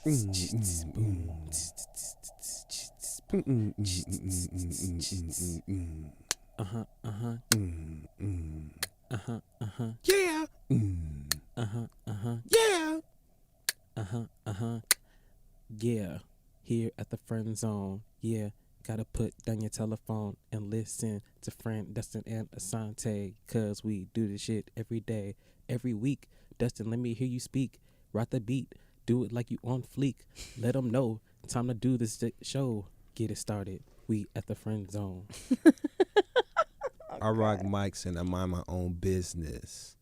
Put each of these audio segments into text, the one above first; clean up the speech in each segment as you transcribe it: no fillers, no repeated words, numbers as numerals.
Yeah. Yeah. Yeah. Here at the friend zone. Yeah. Gotta put down your telephone and listen to friend Dustin and Asante, cause we do this shit every day, every week. Dustin, let me hear you speak. Rock the beat. Do it like you on fleek. Let them know. Time to do this show. Get it started. We at the friend zone. I rock mics and I mind my own business.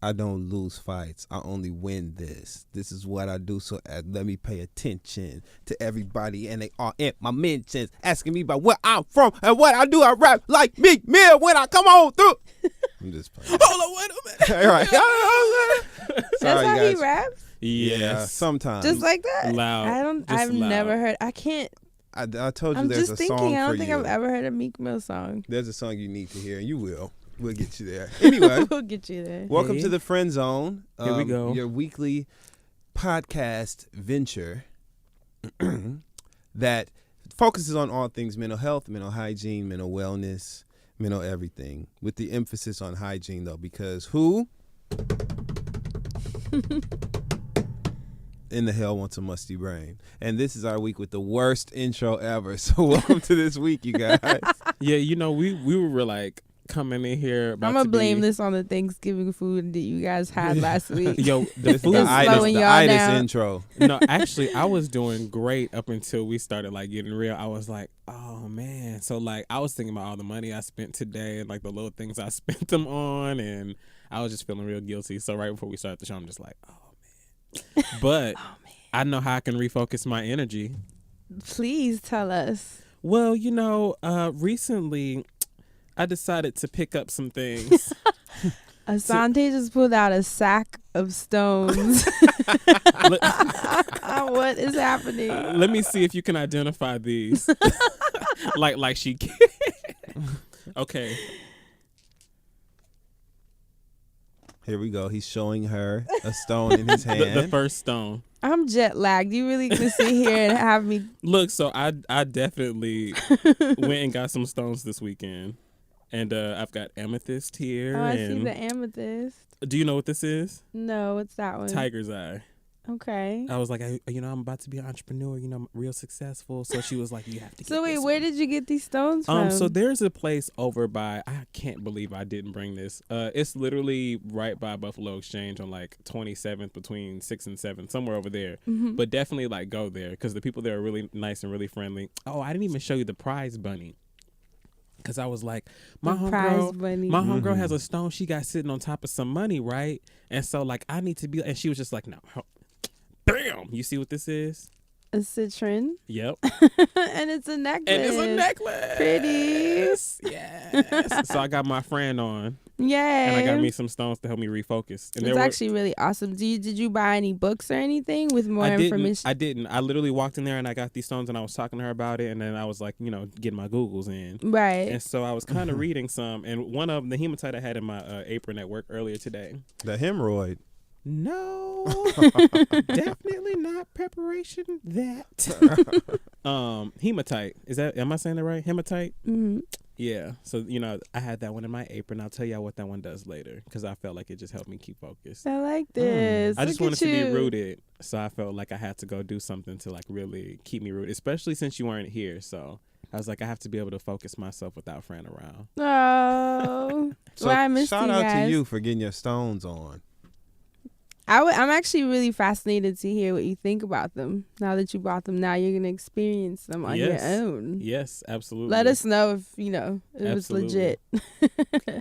I don't lose fights. I only win this. This is what I do, so let me pay attention to everybody, and they are in my mentions, asking me about where I'm from and what I do. I rap like Meek Mill when I come on through. I'm just playing. Hold on, wait a minute. All right. That's how he raps? Yeah, sometimes. Just like that? Loud. I've never heard. I can't. I told you I'm there's just a thinking. song for you. I don't think I've ever heard a Meek Mill song. There's a song you need to hear, and you will. We'll get you there. Anyway. We'll get you there. Welcome to the Friend Zone. Here we go. Your weekly podcast venture that focuses on all things mental health, mental hygiene, mental wellness, mental everything. With the emphasis on hygiene, though, because who in the hell wants a musty brain? And this is our week with the worst intro ever. So welcome to this week, you guys. Yeah, you know, we were like coming in here. I'm gonna blame this on the Thanksgiving food that you guys had last week. Yo, the food is slowing y'all itis down. intro. No, actually, I was doing great up until we started like getting real. I was like, oh man. So like, I was thinking about all the money I spent today and like the little things I spent them on, and I was just feeling real guilty. So right before we started the show, I'm just like, oh man. But I know how I can refocus my energy. Please tell us. Well, you know, recently I decided to pick up some things. Asante just pulled out a sack of stones. What is happening? Let me see if you can identify these. like she can. Okay. Here we go. He's showing her a stone in his hand. The first stone. I'm jet lagged. You really can sit here and have me. Look, so I definitely went and got some stones this weekend. And I've got amethyst here. Oh, I and see the amethyst. Do you know what this is? No, what's that one? Tiger's eye. Okay. I was like, I'm about to be an entrepreneur, real successful. So she was like, you have to get So wait, this where one. did you get these stones from? So there's a place over by, I can't believe I didn't bring this. It's literally right by Buffalo Exchange on like 27th between 6 and 7, somewhere over there. Mm-hmm. But definitely like go there because the people there are really nice and really friendly. Oh, I didn't even show you the prize bunny. Because I was like, my homegirl has a stone she got sitting on top of some money, right? And so like I need to be, and she was just like, no, bam. You see what this is? A citron. Yep. And it's a necklace. Pretty. Yes. So I got my friend on. Yay. And I got me some stones to help me refocus. And it's actually really awesome. Did you buy any books or anything with more information? I didn't. I literally walked in there and I got these stones and I was talking to her about it. And then I was like, getting my Googles in. Right. And so I was kind of reading some. And one of them, the hematite I had in my apron at work earlier today. The hemorrhoid. No, definitely not preparation. Hematite. Am I saying that right? Hematite? Mm-hmm. Yeah. So, I had that one in my apron. I'll tell y'all what that one does later because I felt like it just helped me keep focused. I like this. I just wanted to be rooted. So I felt like I had to go do something to like really keep me rooted, especially since you weren't here. So I was like, I have to be able to focus myself without Fran around. Oh. So I missed shout you out guys. to you for getting your stones on. I'm actually really fascinated to hear what you think about them. Now that you bought them, now you're going to experience them on your own. Yes, absolutely. Let us know if, it was legit.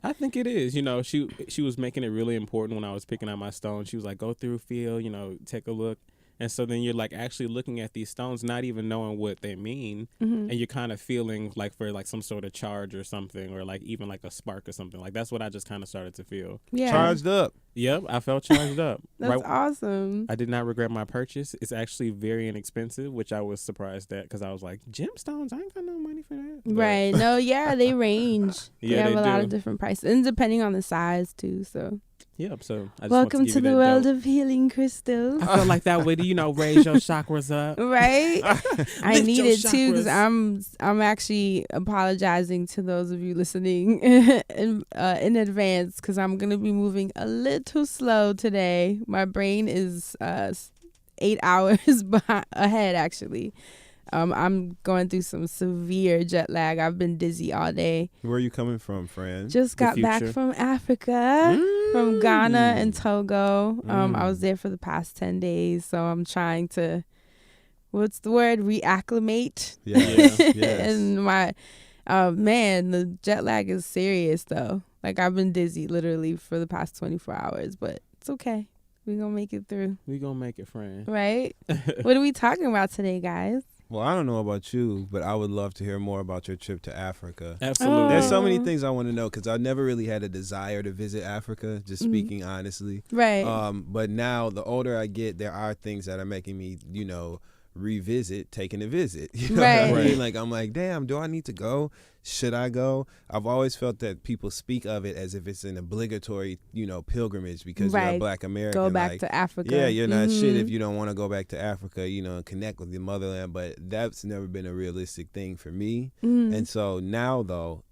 I think it is. She was making it really important when I was picking out my stones. She was like, go through, feel, take a look. And so then you're like actually looking at these stones, not even knowing what they mean. Mm-hmm. And you're kind of feeling like for like some sort of charge or something, or like even like a spark or something. Like that's what I just kind of started to feel. Yeah. Charged up. Yep. I felt charged up. That's awesome. I did not regret my purchase. It's actually very inexpensive, which I was surprised at because I was like, gemstones, I ain't got no money for that. But right. No, yeah, they range. Yeah, they have they a lot do. of different prices. And depending on the size too, so. Yeah, so I just Welcome want to to give you the that world dope. of healing crystals. I feel like that would, raise your chakras up. Right? I Lift need your it too because chakras. I'm actually apologizing to those of you listening in advance because I'm gonna be moving a little slow today. My brain is 8 hours ahead actually. I'm going through some severe jet lag. I've been dizzy all day. Where are you coming from, friend? Just The got back future. from Africa, from Ghana and Mm. Togo. I was Mm. there for the past 10 days, so I'm trying to, what's the word, reacclimate. Yes, Yeah. yes. And my, man, the jet lag is serious though. Like I've been dizzy literally for the past 24 hours, but it's okay. We're going to make it through. We gonna make it, friend. Right? What are we talking about today, guys? Well, I don't know about you, but I would love to hear more about your trip to Africa. Absolutely. There's so many Oh. things I want to know because I never really had a desire to visit Africa, just speaking honestly. Right. But now, the older I get, there are things that are making me, revisit taking a visit. You know what I Right. mean? Like, I'm like, damn, do I need to go? Should I go? I've always felt that people speak of it as if it's an obligatory, pilgrimage because you're a Right. Black American. Go back like, to Africa. yeah, you're not shit if Mhm. you don't want to go back to Africa, and connect with your motherland. But that's never been a realistic thing for me. Mhm. And so now, though,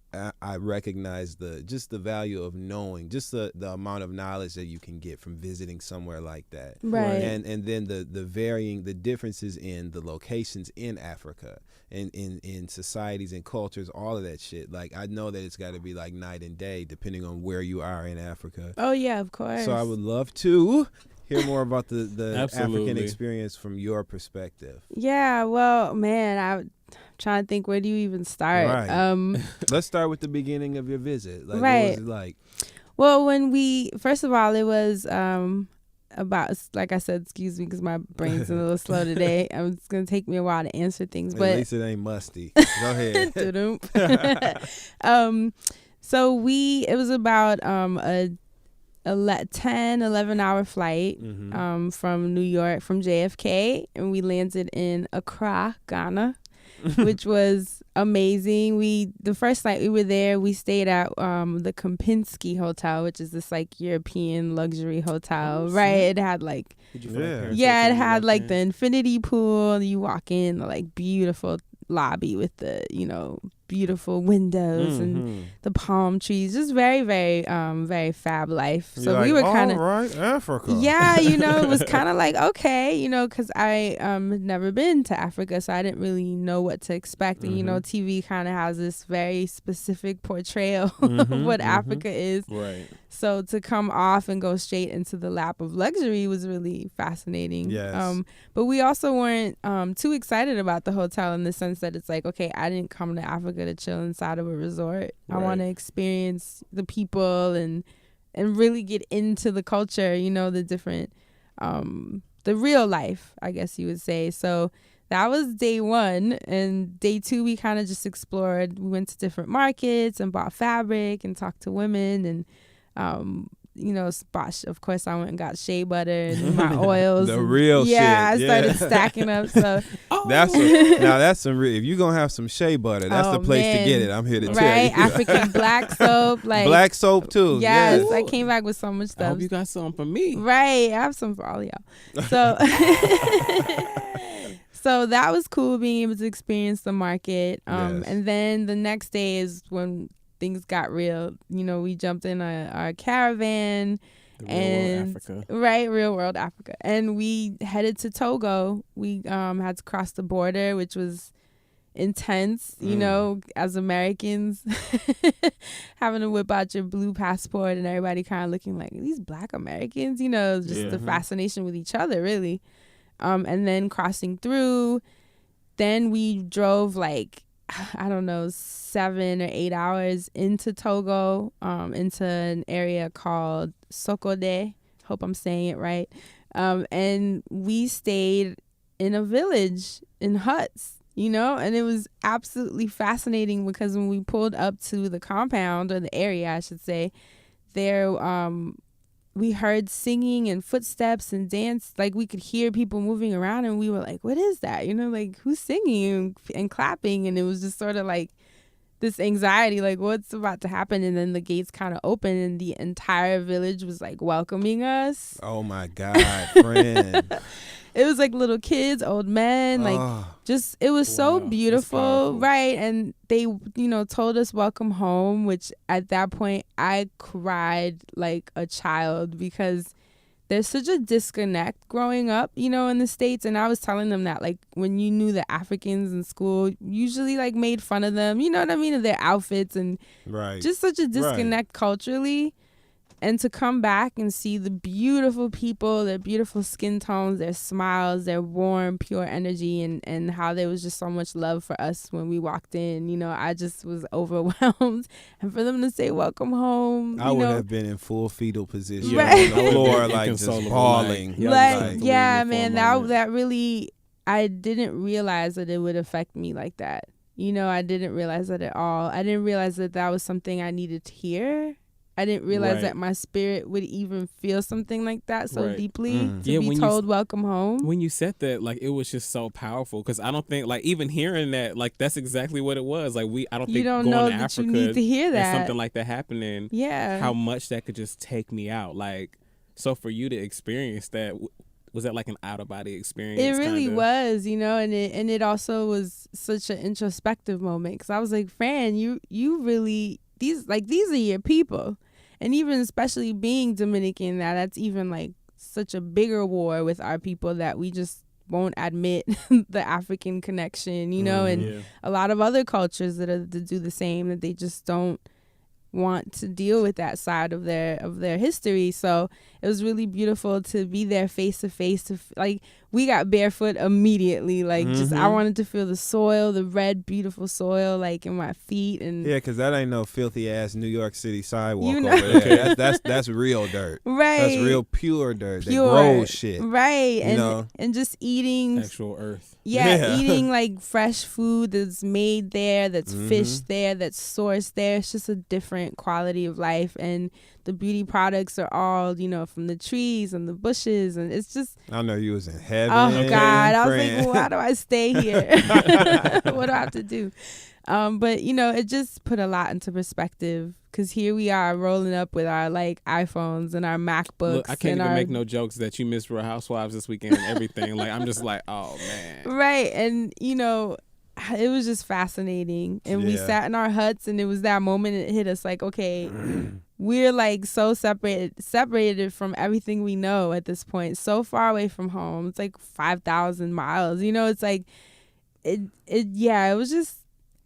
I recognize the value of knowing, just the amount of knowledge that you can get from visiting somewhere like that. Right. And then the differences in the locations in Africa and in societies and cultures, all of that shit. Like, I know that it's got to be like night and day depending on where you are in Africa. Oh yeah, of course. So I would love to hear more about the African Absolutely. experience from your perspective. Yeah, well, man, I'm trying to think, where do you even start? Right. Let's start with the beginning of your visit. Like, Right. what was it like? Well, first of all, it was about, like I said, excuse me, because my brain's a little slow today. It's gonna take me a while to answer things, At but least it ain't musty. Go ahead. Doo-doom. So it was about a 11-hour flight Mhm. from New York, from JFK, and we landed in Accra, Ghana, which was amazing. The first night we were there, we stayed at the Kempinski Hotel, which is this like European luxury hotel. Oh, Right? snap. It had like, Did you feel Yeah. like Paris yeah, it Hilton when you had walked like in? the infinity pool. You walk in, the like beautiful lobby with the beautiful windows and Mhm. the palm trees. Just very, very, very fab life. So You're we like, were kind of, all right, Africa. yeah, it was kind of like, okay, because I had never been to Africa, so I didn't really know what to expect. And, TV kind of has this very specific portrayal of Mhm, what mhm. Africa is. Right. So to come off and go straight into the lap of luxury was really fascinating. Yes. But we also weren't too excited about the hotel in the sense that it's like, okay, I didn't come to Africa to chill inside of a resort. I Right. want to experience the people and really get into the culture, the different, the real life, I guess you would say. So that was day one. And day two, we kind of just explored. We went to different markets and bought fabric and talked to women and, of course, I went and got shea butter and my oils. The and real yeah, shit. I started Yeah. stacking up. So That's some real. If you gonna have some shea butter, that's Oh, the place to get man. it. I'm here to tell right, you. African black soap, like Black soap too. Yes, Yes. I came back with so much I stuff. hope you got something for me. Right, I have some for all of y'all. So, so that was cool being able to experience the market. Yes. And then the next day is when things got real. We jumped in our caravan. The real And world Africa. right, real world Africa, and we headed to Togo. We had to cross the border, which was intense, as Americans, having to whip out your blue passport and everybody kind of looking like, these Black Americans, just the fascination with each other, really. And then crossing through, then we drove like, I don't know, 7 or 8 hours into Togo, into an area called Sokode. Hope I'm saying it right. And we stayed in a village in huts, and it was absolutely fascinating because when we pulled up to the compound, or the area, I should say, there, we heard singing and footsteps and dance. Like, we could hear people moving around, and we were like, what is that? Like, who's singing and clapping? And it was just sort of like this anxiety, like what's about to happen. And then the gates kind of open and the entire village was like welcoming us. Oh my God, friend. It was like little kids, old men, like just, it was so Wow, that's beautiful. powerful. Right. And they, told us welcome home, which at that point I cried like a child because there's such a disconnect growing up, in the States. And I was telling them that, like, when you knew the Africans in school, usually like made fun of them, you know what I mean, of their outfits, and Right. just such a disconnect culturally. And to come back and see the beautiful people, their beautiful skin tones, their smiles, their warm, pure energy, and how there was just so much love for us when we walked in, I just was overwhelmed. And for them to say, welcome home. I would have been in full fetal position Right. on the floor, like just Inconsolable, bawling. like, Like, just yeah, believe it for a man, moment. that really, I didn't realize that it would affect me like that. I didn't realize that at all. I didn't realize that that was something I needed to hear. I didn't realize Right. that my spirit would even feel something like that so Right. deeply, Mm. to Yeah, be when you told welcome home. When you said that, like, it was just so powerful, because I don't think, like, even hearing that, like, that's exactly what it was. Like, I don't You think don't going know to that Africa you need to hear and that. something like that happening, Yeah. how much that could just take me out. Like, so for you to experience that, was that like an out of body experience? It really kinda? was, and it also was such an introspective moment, because I was like, Fran, you really, these are your people. And even especially being Dominican, that's even like such a bigger war with our people, that we just won't admit the African connection, and Yeah. a lot of other cultures that do the same, that they just don't want to deal with that side of their history. So it was really beautiful to be there face to face. Like, we got barefoot immediately. Like, just I wanted to feel the soil, the red, beautiful soil, like in my feet. And Yeah, because that ain't no filthy ass New York City sidewalk You know. over there. That's real dirt. right, That's real pure dirt. pure, That grows shit. right, You know? and just eating. Actual earth. Yeah. Eating like fresh food that's made there, that's Mhm. fished there, that's sourced there. It's just a different quality of life. And the beauty products are all, from the trees and the bushes. And it's just, I know you was in heaven. oh, God. I was friend. like, well, why do I stay here? What do I have to do? But, it just put a lot into perspective, because here we are rolling up with our like iPhones and our MacBooks. Look, I can't and even our, make no jokes that you missed Real Housewives this weekend and everything. Like, I'm just like, oh man. Right. And, it was just fascinating. And we Yeah. sat in our huts, and it was that moment it hit us like, okay, we're like so separated from everything we know at this point, so far away from home. It's like 5,000 miles. It's like, it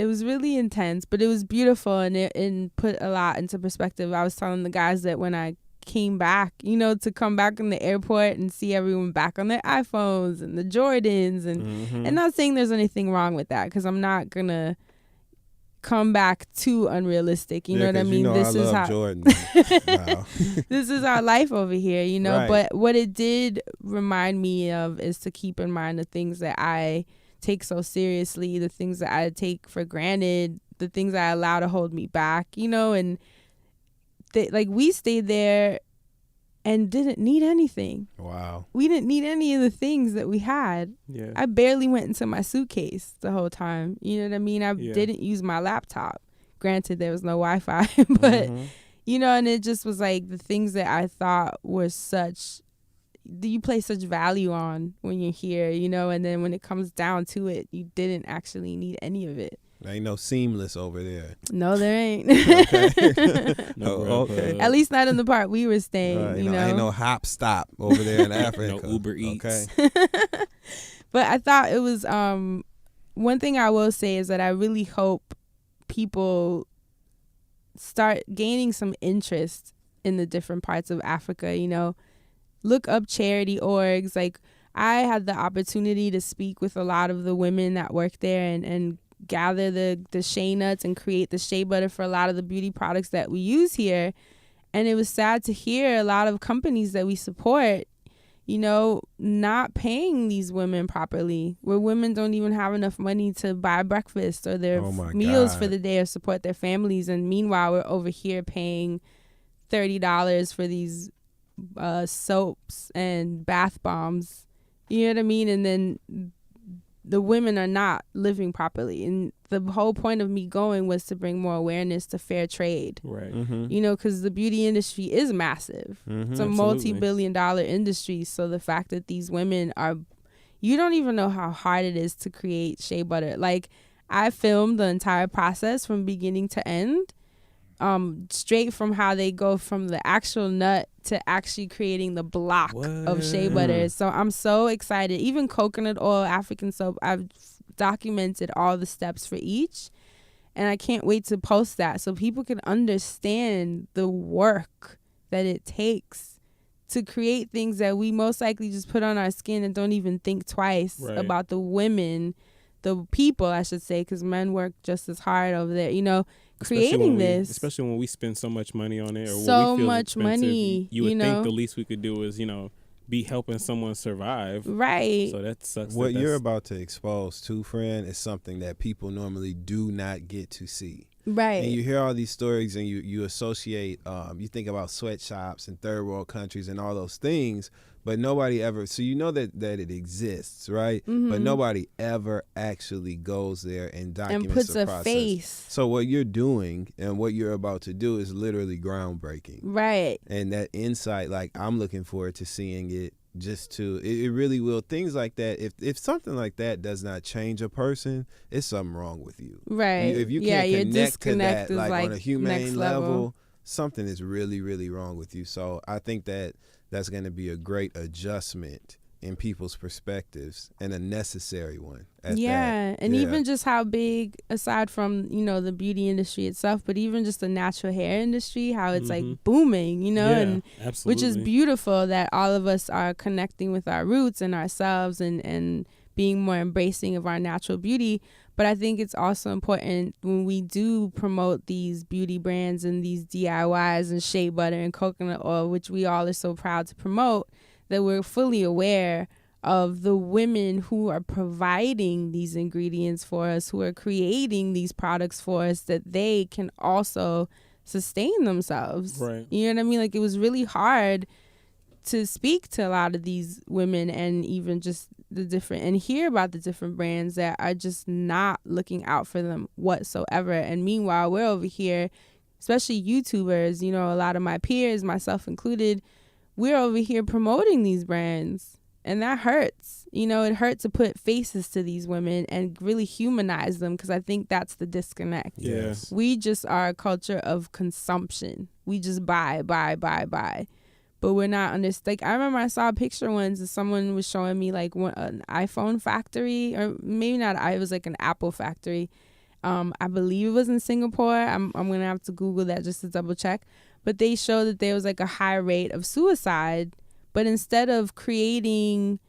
was really intense, but it was beautiful, and it put a lot into perspective. I was telling the guys that when I came back, to come back in the airport and see everyone back on their iPhones and the Jordans, and not saying there's anything wrong with that, because I'm not gonna come back too unrealistic. You know what I mean? I This is love how Jordan. Wow. this is our life over here, Right. But what it did remind me of is to keep in mind the things that I take so seriously, the things that I take for granted, the things that I allow to hold me back, and we stayed there and didn't need anything. Wow. We didn't need any of the things that we had. Yeah. I barely went into my suitcase the whole time. You know what I mean? I Yeah. didn't use my laptop. Granted, there was no Wi-Fi, but and it just was like the things that I thought were you place such value on when you're here, and then when it comes down to it, you didn't actually need any of it. There ain't no seamless over there. No, there ain't. No Oh, Grubhub. okay. At least not in the part we were staying, Ain't no hop stop over there in Africa. No Uber Eats. Okay. But I thought it was one thing I will say is that I really hope people start gaining some interest in the different parts of Africa. Look up charity orgs. Like, I had the opportunity to speak with a lot of the women that work there and gather the shea nuts and create the shea butter for a lot of the beauty products that we use here. And it was sad to hear a lot of companies that we support, not paying these women properly, where women don't even have enough money to buy breakfast or their Oh my meals God. for the day or support their families. And meanwhile, we're over here paying $30 for these soaps and bath bombs. You know what I mean? And then the women are not living properly. And the whole point of me going was to bring more awareness to fair trade. Right. Mm-hmm. You know, because the beauty industry is massive. Mm-hmm. It's a Absolutely. multi-billion-dollar industry. So the fact that these women are, you don't even know how hard it is to create shea butter. Like, I filmed the entire process from beginning to end, straight from how they go from the actual nut to actually creating the block of shea What? butter. So I'm so excited. Even coconut oil, African soap, I've documented all the steps for each. And I can't wait to post that so people can understand the work that it takes to create things that we most likely just put on our skin and don't even think twice Right. about the women, the people, I should say, because men work just as hard over there, you know, creating this. Especially when we spend so much money on it, or So what we feel much expensive, money, You would you think know? the least we could do is, be helping someone survive. Right. So that sucks. What that you're that's- about to expose to, friend, is something that people normally do not get to see. Right. And you hear all these stories and you associate, you think about sweatshops and third world countries and all those things, but nobody ever, so you know that it exists, right? Mm-hmm. But nobody ever actually goes there and documents and puts the a process. face. So what you're doing and what you're about to do is literally groundbreaking. Right. And that insight, like, I'm looking forward to seeing it. It really will. Things like that, if something like that does not change a person, it's something wrong with you. Right. If you Yeah, can't your connect to disconnect that, is, like, like, on a humane next level, level. something is really, really wrong with you. So I think that's going to be a great adjustment in people's perspectives, and a necessary one at Yeah, that. and Yeah. even just how big, aside from, you know, the beauty industry itself, but even just the natural hair industry, how it's like booming, you know, Yeah, and absolutely. which is beautiful that all of us are connecting with our roots and ourselves and being more embracing of our natural beauty. But I think it's also important when we do promote these beauty brands and these DIYs and shea butter and coconut oil, which we all are so proud to promote, that we're fully aware of the women who are providing these ingredients for us, who are creating these products for us, that they can also sustain themselves. Right. You know what I mean? Like, it was really hard to speak to a lot of these women and even just the different, and hear about the different brands that are just not looking out for them whatsoever. And meanwhile, we're over here, especially YouTubers, you know, a lot of my peers, myself included, we're over here promoting these brands, and that hurts. You know, it hurts to put faces to these women and really humanize them, because I think that's the disconnect. Yes. We just are a culture of consumption. We just buy. But we're not like, I remember I saw a picture once and someone was showing me like an iPhone factory, or maybe not, it was like an Apple factory. I believe it was in Singapore. I'm gonna have to Google that just to double check. But they showed that there was like a high rate of suicide. But instead of creating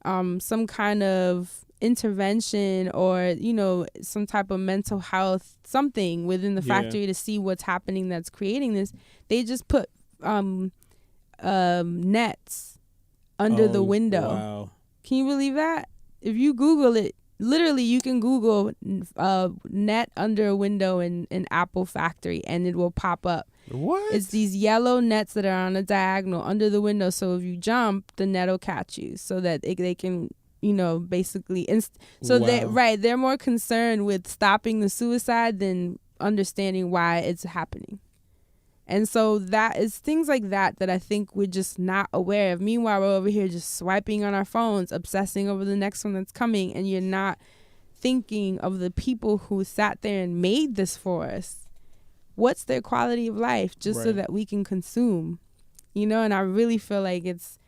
some kind of intervention or, you know, some type of mental health something within the factory to see what's happening that's creating this, they just put nets under the window. Wow. Can you believe that? If you Google it, literally you can Google net under a window in an Apple factory and it will pop up. What? It's these yellow nets that are on a diagonal under the window, so if you jump, the net will catch you, so that they can, you know, basically they're more concerned with stopping the suicide than understanding why it's happening. And so that is things like that I think we're just not aware of. Meanwhile, we're over here just swiping on our phones, obsessing over the next one that's coming, and you're not thinking of the people who sat there and made this for us. What's their quality of life, just so that we can consume, you know? And I really feel like it's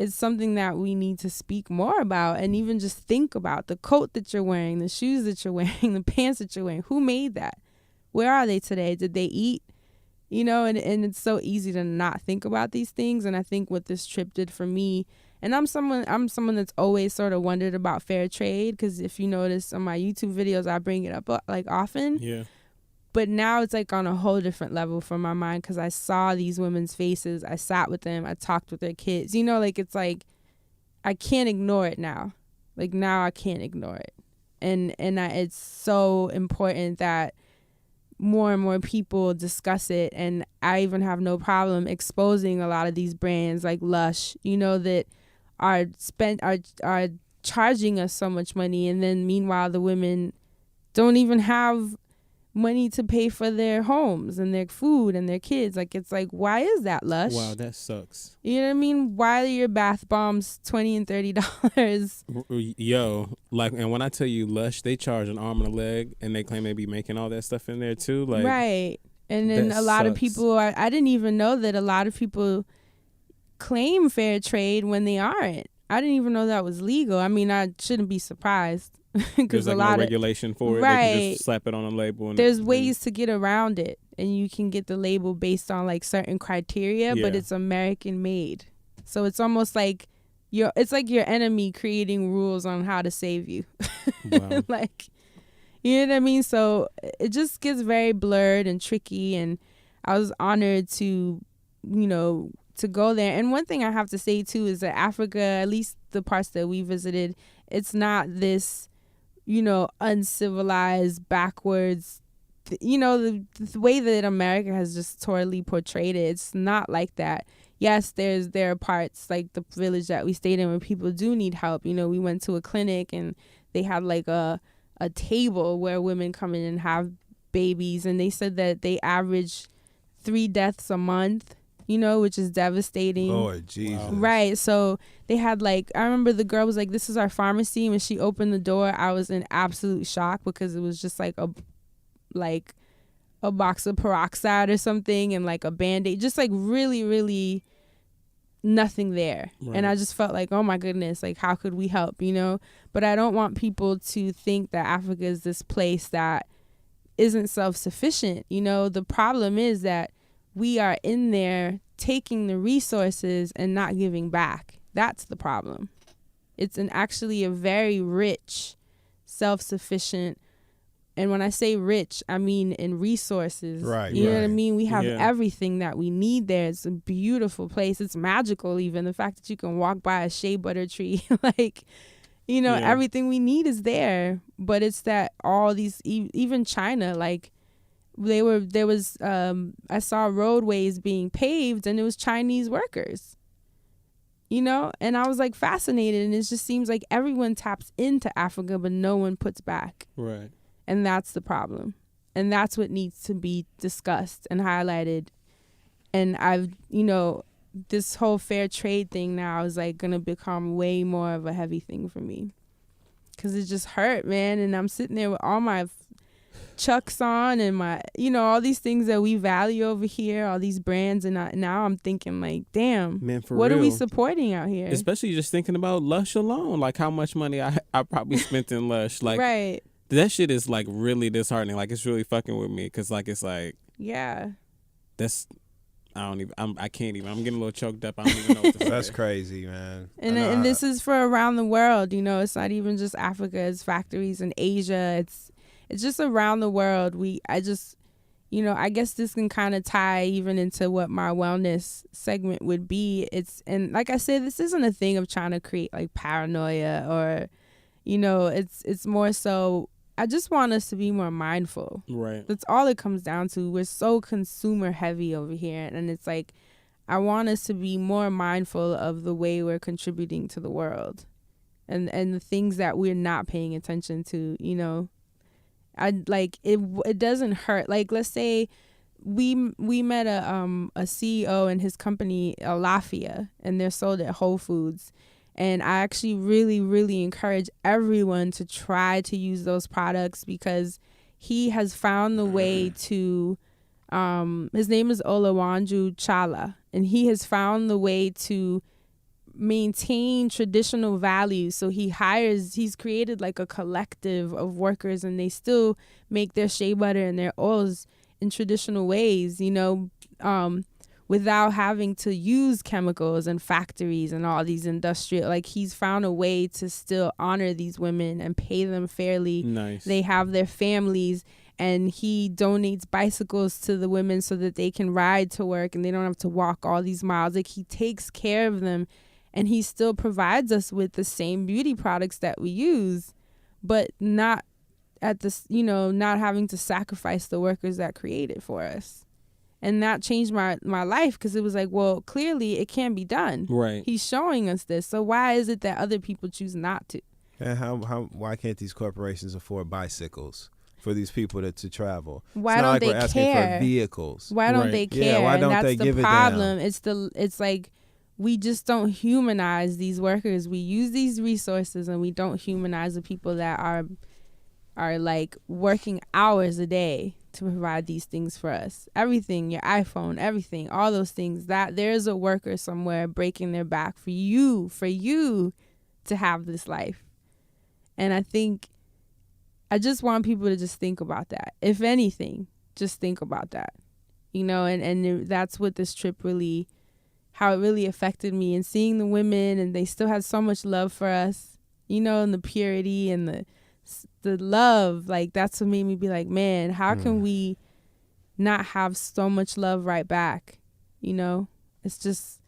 something that we need to speak more about, and even just think about the coat that you're wearing, the shoes that you're wearing, the pants that you're wearing. Who made that? Where are they today? Did they eat? You know, and it's so easy to not think about these things. And I think what this trip did for me, and I'm someone that's always sort of wondered about fair trade, because if you notice on my YouTube videos, I bring it up like often. Yeah. But now it's like on a whole different level for my mind, because I saw these women's faces. I sat with them. I talked with their kids. You know, like, it's like I can't ignore it now. Like, now I can't ignore it. And it's so important that more and more people discuss it. And I even have no problem exposing a lot of these brands like Lush, you know, that are charging us so much money, and then meanwhile the women don't even have money to pay for their homes and their food and their kids. Like, it's like, why is that, Lush? Wow, that sucks. You know what I mean? Why are your bath bombs $20 and $30? Yo, like, and when I tell you Lush, they charge an arm and a leg, and they claim they be making all that stuff in there too. Like, right. And then a lot of people, I didn't even know that a lot of people claim fair trade when they aren't. I didn't even know that was legal. I mean, I shouldn't be surprised. There's like no regulation for it. Right. They can just slap it on a label. And there's ways to get around it, and you can get the label based on like certain criteria, but it's American made. So it's almost like it's like your enemy creating rules on how to save you. Wow. Like, you know what I mean? So it just gets very blurred and tricky, and I was honored to, to go there. And one thing I have to say too is that Africa, at least the parts that we visited, it's not this uncivilized, backwards, the way that America has just totally portrayed it. It's not like that. Yes, there are parts like the village that we stayed in where people do need help. We went to a clinic and they had like a table where women come in and have babies, and they said that they average 3 deaths a month, which is devastating. Lord Jesus. Wow. Right. So they had I remember the girl was like, this is our pharmacy. When she opened the door, I was in absolute shock because it was just like a box of peroxide or something and like a Band-Aid, just like really, really nothing there. Right. And I just felt like, oh my goodness, like how could we help, But I don't want people to think that Africa is this place that isn't self-sufficient. The problem is that we are in there taking the resources and not giving back. That's the problem. It's actually a very rich, self-sufficient, and when I say rich, I mean in resources. Right. You know what I mean? We have Yeah. everything that we need there. It's a beautiful place. It's magical even. The fact that you can walk by a shea butter tree, everything we need is there. But it's that all these, even China, like, I saw roadways being paved and it was Chinese workers, and I was like fascinated, and it just seems like everyone taps into Africa, but no one puts back. Right. And that's the problem. And that's what needs to be discussed and highlighted. And this whole fair trade thing now is like going to become way more of a heavy thing for me. Because it just hurt, man. And I'm sitting there with all my Chucks on and my, all these things that we value over here, all these brands. And now I'm thinking like, damn, Man, for what real. are we supporting out here? Especially just thinking about Lush alone, like how much money I probably spent in Lush. Like, right. That shit is like really disheartening. Like, it's really fucking with me because like it's like, yeah, that's, I can't even. I'm getting a little choked up. I don't even know what to say. That's crazy, man. And this is for around the world. It's not even just Africa. It's factories in Asia. It's just around the world. I guess this can kind of tie even into what my wellness segment would be. And like I said, this isn't a thing of trying to create like paranoia or, it's more so. I just want us to be more mindful. Right. That's all it comes down to. We're so consumer heavy over here. And it's like, I want us to be more mindful of the way we're contributing to the world and the things that we're not paying attention to, it doesn't hurt. Like, let's say we met a CEO and his company, Lafia, and they're sold at Whole Foods. And I actually really, really encourage everyone to try to use those products because he has found the way to, his name is Olawanju Chala, and he has found the way to maintain traditional values. So he's created like a collective of workers, and they still make their shea butter and their oils in traditional ways, without having to use chemicals and factories and all these industrial, like he's found a way to still honor these women and pay them fairly. Nice. They have their families, and he donates bicycles to the women so that they can ride to work and they don't have to walk all these miles. Like, he takes care of them, and he still provides us with the same beauty products that we use, but not at this, not having to sacrifice the workers that create it for us. And that changed my life because it was like, well, clearly it can be done. Right. He's showing us this. So why is it that other people choose not to? And why can't these corporations afford bicycles for these people to travel? Why it's not don't like they we're asking care? for vehicles. Why don't Right. they Yeah, care? why don't and that's they the give it problem. down? It's like we just don't humanize these workers. We use these resources and we don't humanize the people that are like working hours a day to provide these things for us. Everything, your iPhone, everything, all those things, that there's a worker somewhere breaking their back for you to have this life. And I just want people to just think about that. If anything, just think about that. And that's what this trip really, how it really affected me, and seeing the women, and they still had so much love for us, and the purity and the love. Like, that's what made me be like, man, how can we not have so much love right back? It's just,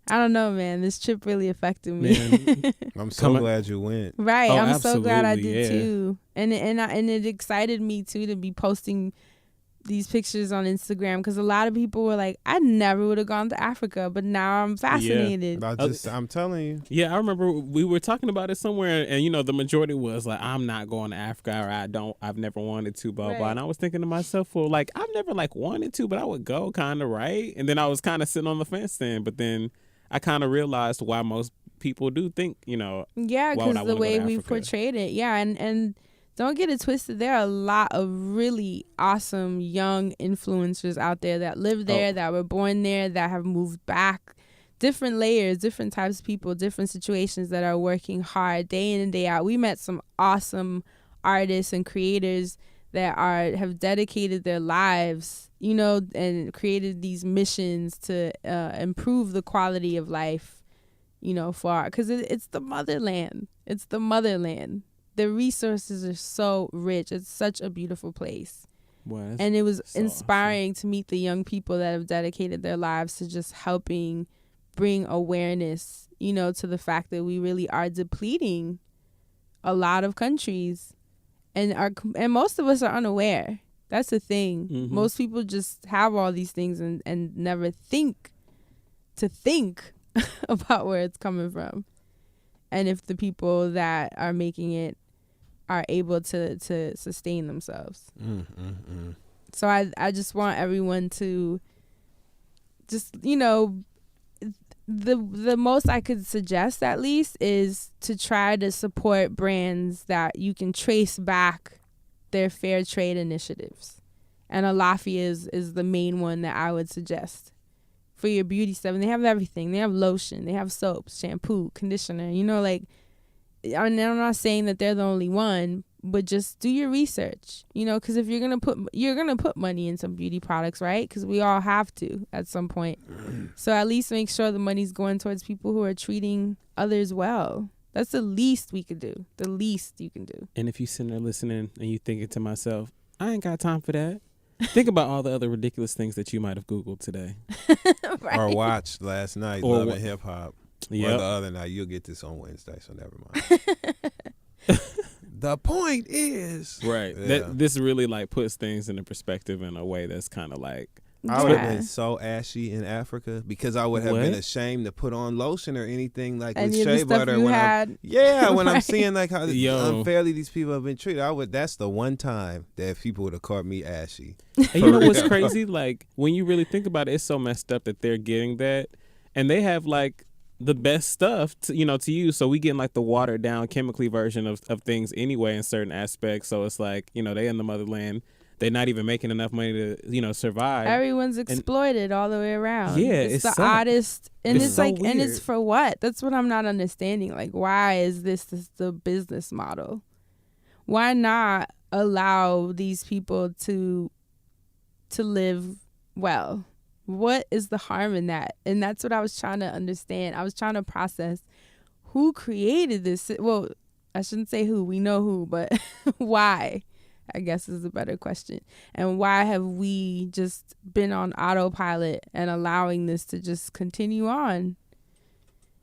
I don't know, man. This trip really affected me. Man, I'm so glad you went. Right. Oh, I'm so glad I absolutely, did yeah. too. And it excited me too to be posting these pictures on Instagram, because a lot of people were like, I never would have gone to Africa, but now I'm fascinated. I'm telling you. Yeah, I remember we were talking about it somewhere, and the majority was like, I'm not going to Africa, or I've never wanted to, blah blah. Right. And I was thinking to myself, well, like, I've never like wanted to, but I would go, kind of, right? And then I was kind of sitting on the fence then, but then I kind of realized why most people do think, Yeah, why would I because the wanna go way to we Africa? portrayed it. Yeah, and don't get it twisted. There are a lot of really awesome young influencers out there that live there, that were born there, that have moved back. Different layers, different types of people, different situations that are working hard day in and day out. We met some awesome artists and creators that have dedicated their lives, and created these missions to improve the quality of life, because it's the motherland. It's the motherland. The resources are so rich. It's such a beautiful place. Well, And it was so inspiring to meet the young people that have dedicated their lives to just helping bring awareness, to the fact that we really are depleting a lot of countries, and most of us are unaware. That's the thing. Mm-hmm. Most people just have all these things and never think about where it's coming from, and if the people that are making it are able to sustain themselves. So I just want everyone to just, the most I could suggest, at least, is to try to support brands that you can trace back their fair trade initiatives. And Alafia is the main one that I would suggest for your beauty stuff. And they have everything. They have lotion, they have soaps, shampoo, conditioner, I'm not saying that they're the only one, but just do your research, because if you're gonna put money in some beauty products, right? Because we all have to at some point. So at least make sure the money's going towards people who are treating others well. That's the least we could do. The least you can do. And if you sitting there listening and you thinking to myself, I ain't got time for that. Think about all the other ridiculous things that you might have Googled today. Right. Or watched last night, Or Love and Hip Hop. Yep. Or the other night. You'll get this on Wednesday, so never mind. The point is, Right. Yeah. This really like puts things into perspective in a way that's kind of like, I would have Yeah. been so ashy in Africa because I would have What? been ashamed to put on lotion or anything like And with the shea stuff butter. you When had. when I'm Right. seeing like how Yo. unfairly these people have been treated, that's the one time that people would have caught me ashy. and you know what's real. crazy? Like, when you really think about it, it's so messed up that they're getting that, and they have like the best stuff to use. So we getting like the watered down chemically version of things anyway in certain aspects. So it's like, they in the motherland, they're not even making enough money to survive. Everyone's exploited all the way around. Yeah, it's it the sucks. oddest, and It's it's so like, and it's weird. for what? That's what I'm not understanding. Like, why is this the business model? Why not allow these people to live well? What is the harm in that? And that's what I was trying to understand. I was trying to process who created this. Well, I shouldn't say who. We know who, but why? I guess is a better question. And why have we just been on autopilot and allowing this to just continue on?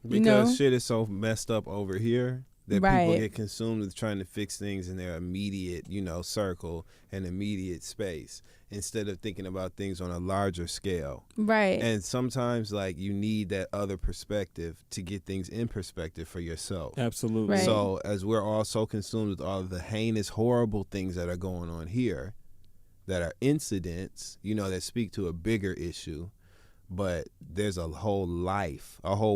Because shit is so messed up over here that Right. people get consumed with trying to fix things in their immediate, circle and immediate space instead of thinking about things on a larger scale. Right. And sometimes, like, you need that other perspective to get things in perspective for yourself. Absolutely. Right. So as we're all so consumed with all of the heinous, horrible things that are going on here, that are incidents, that speak to a bigger issue, but there's a whole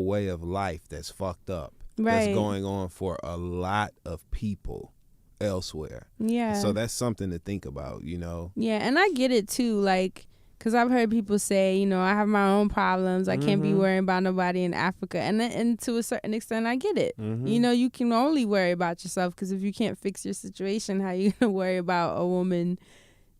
way of life that's fucked up. Right. That's going on for a lot of people elsewhere. Yeah. So that's something to think about, Yeah, and I get it too, like, because I've heard people say, I have my own problems. I can't be worrying about nobody in Africa. And to a certain extent, I get it. You can only worry about yourself, because if you can't fix your situation, how you going to worry about a woman,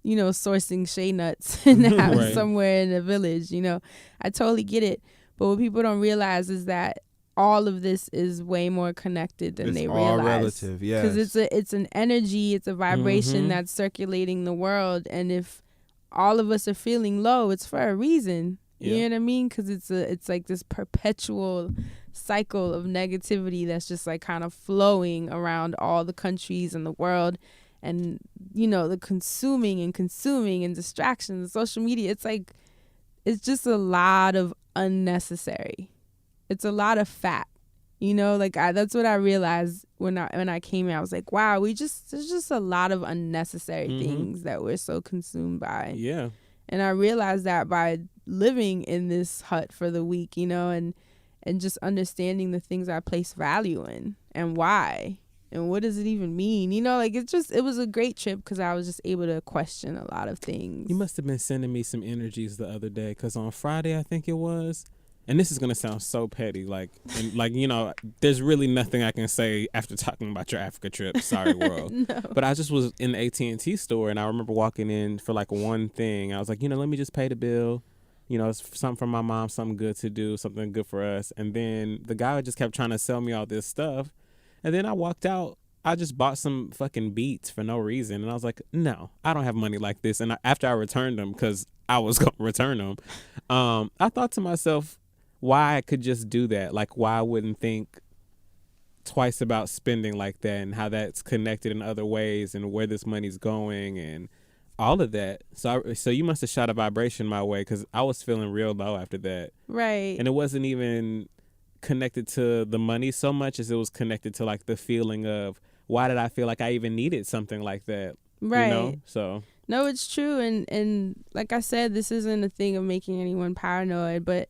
sourcing shea nuts in the house Right. somewhere in a village? I totally get it. But what people don't realize is that all of this is way more connected than they realize. It's all relative, yes. Because it's an energy, it's a vibration that's circulating the world, and if all of us are feeling low, it's for a reason. You know what I mean? Because it's like this perpetual cycle of negativity that's just like kind of flowing around all the countries in the world, and the consuming and distractions, social media. It's like it's just a lot of unnecessary. It's a lot of fat, that's what I realized when I came in. I was like, wow, there's just a lot of unnecessary things that we're so consumed by. Yeah. And I realized that by living in this hut for the week, and just understanding the things I place value in and why and what does it even mean. It was a great trip because I was just able to question a lot of things. You must have been sending me some energies the other day, because on Friday, I think it was. And this is going to sound so petty, there's really nothing I can say after talking about your Africa trip. Sorry, world. No. But I just was in the AT&T store, and I remember walking in for one thing. I was like, let me just pay the bill. It's something for my mom, something good to do, something good for us. And then the guy just kept trying to sell me all this stuff. And then I walked out. I just bought some fucking beats for no reason. And I was like, no, I don't have money like this. And after I returned them, because I was going to return them, I thought to myself, why I could just do that. Like, why I wouldn't think twice about spending like that, and how that's connected in other ways, and where this money's going, and all of that. So you must have shot a vibration my way, because I was feeling real low after that. Right. And it wasn't even connected to the money so much as it was connected to the feeling of, why did I feel like I even needed something like that? Right. So. No, it's true. And like I said, this isn't a thing of making anyone paranoid, but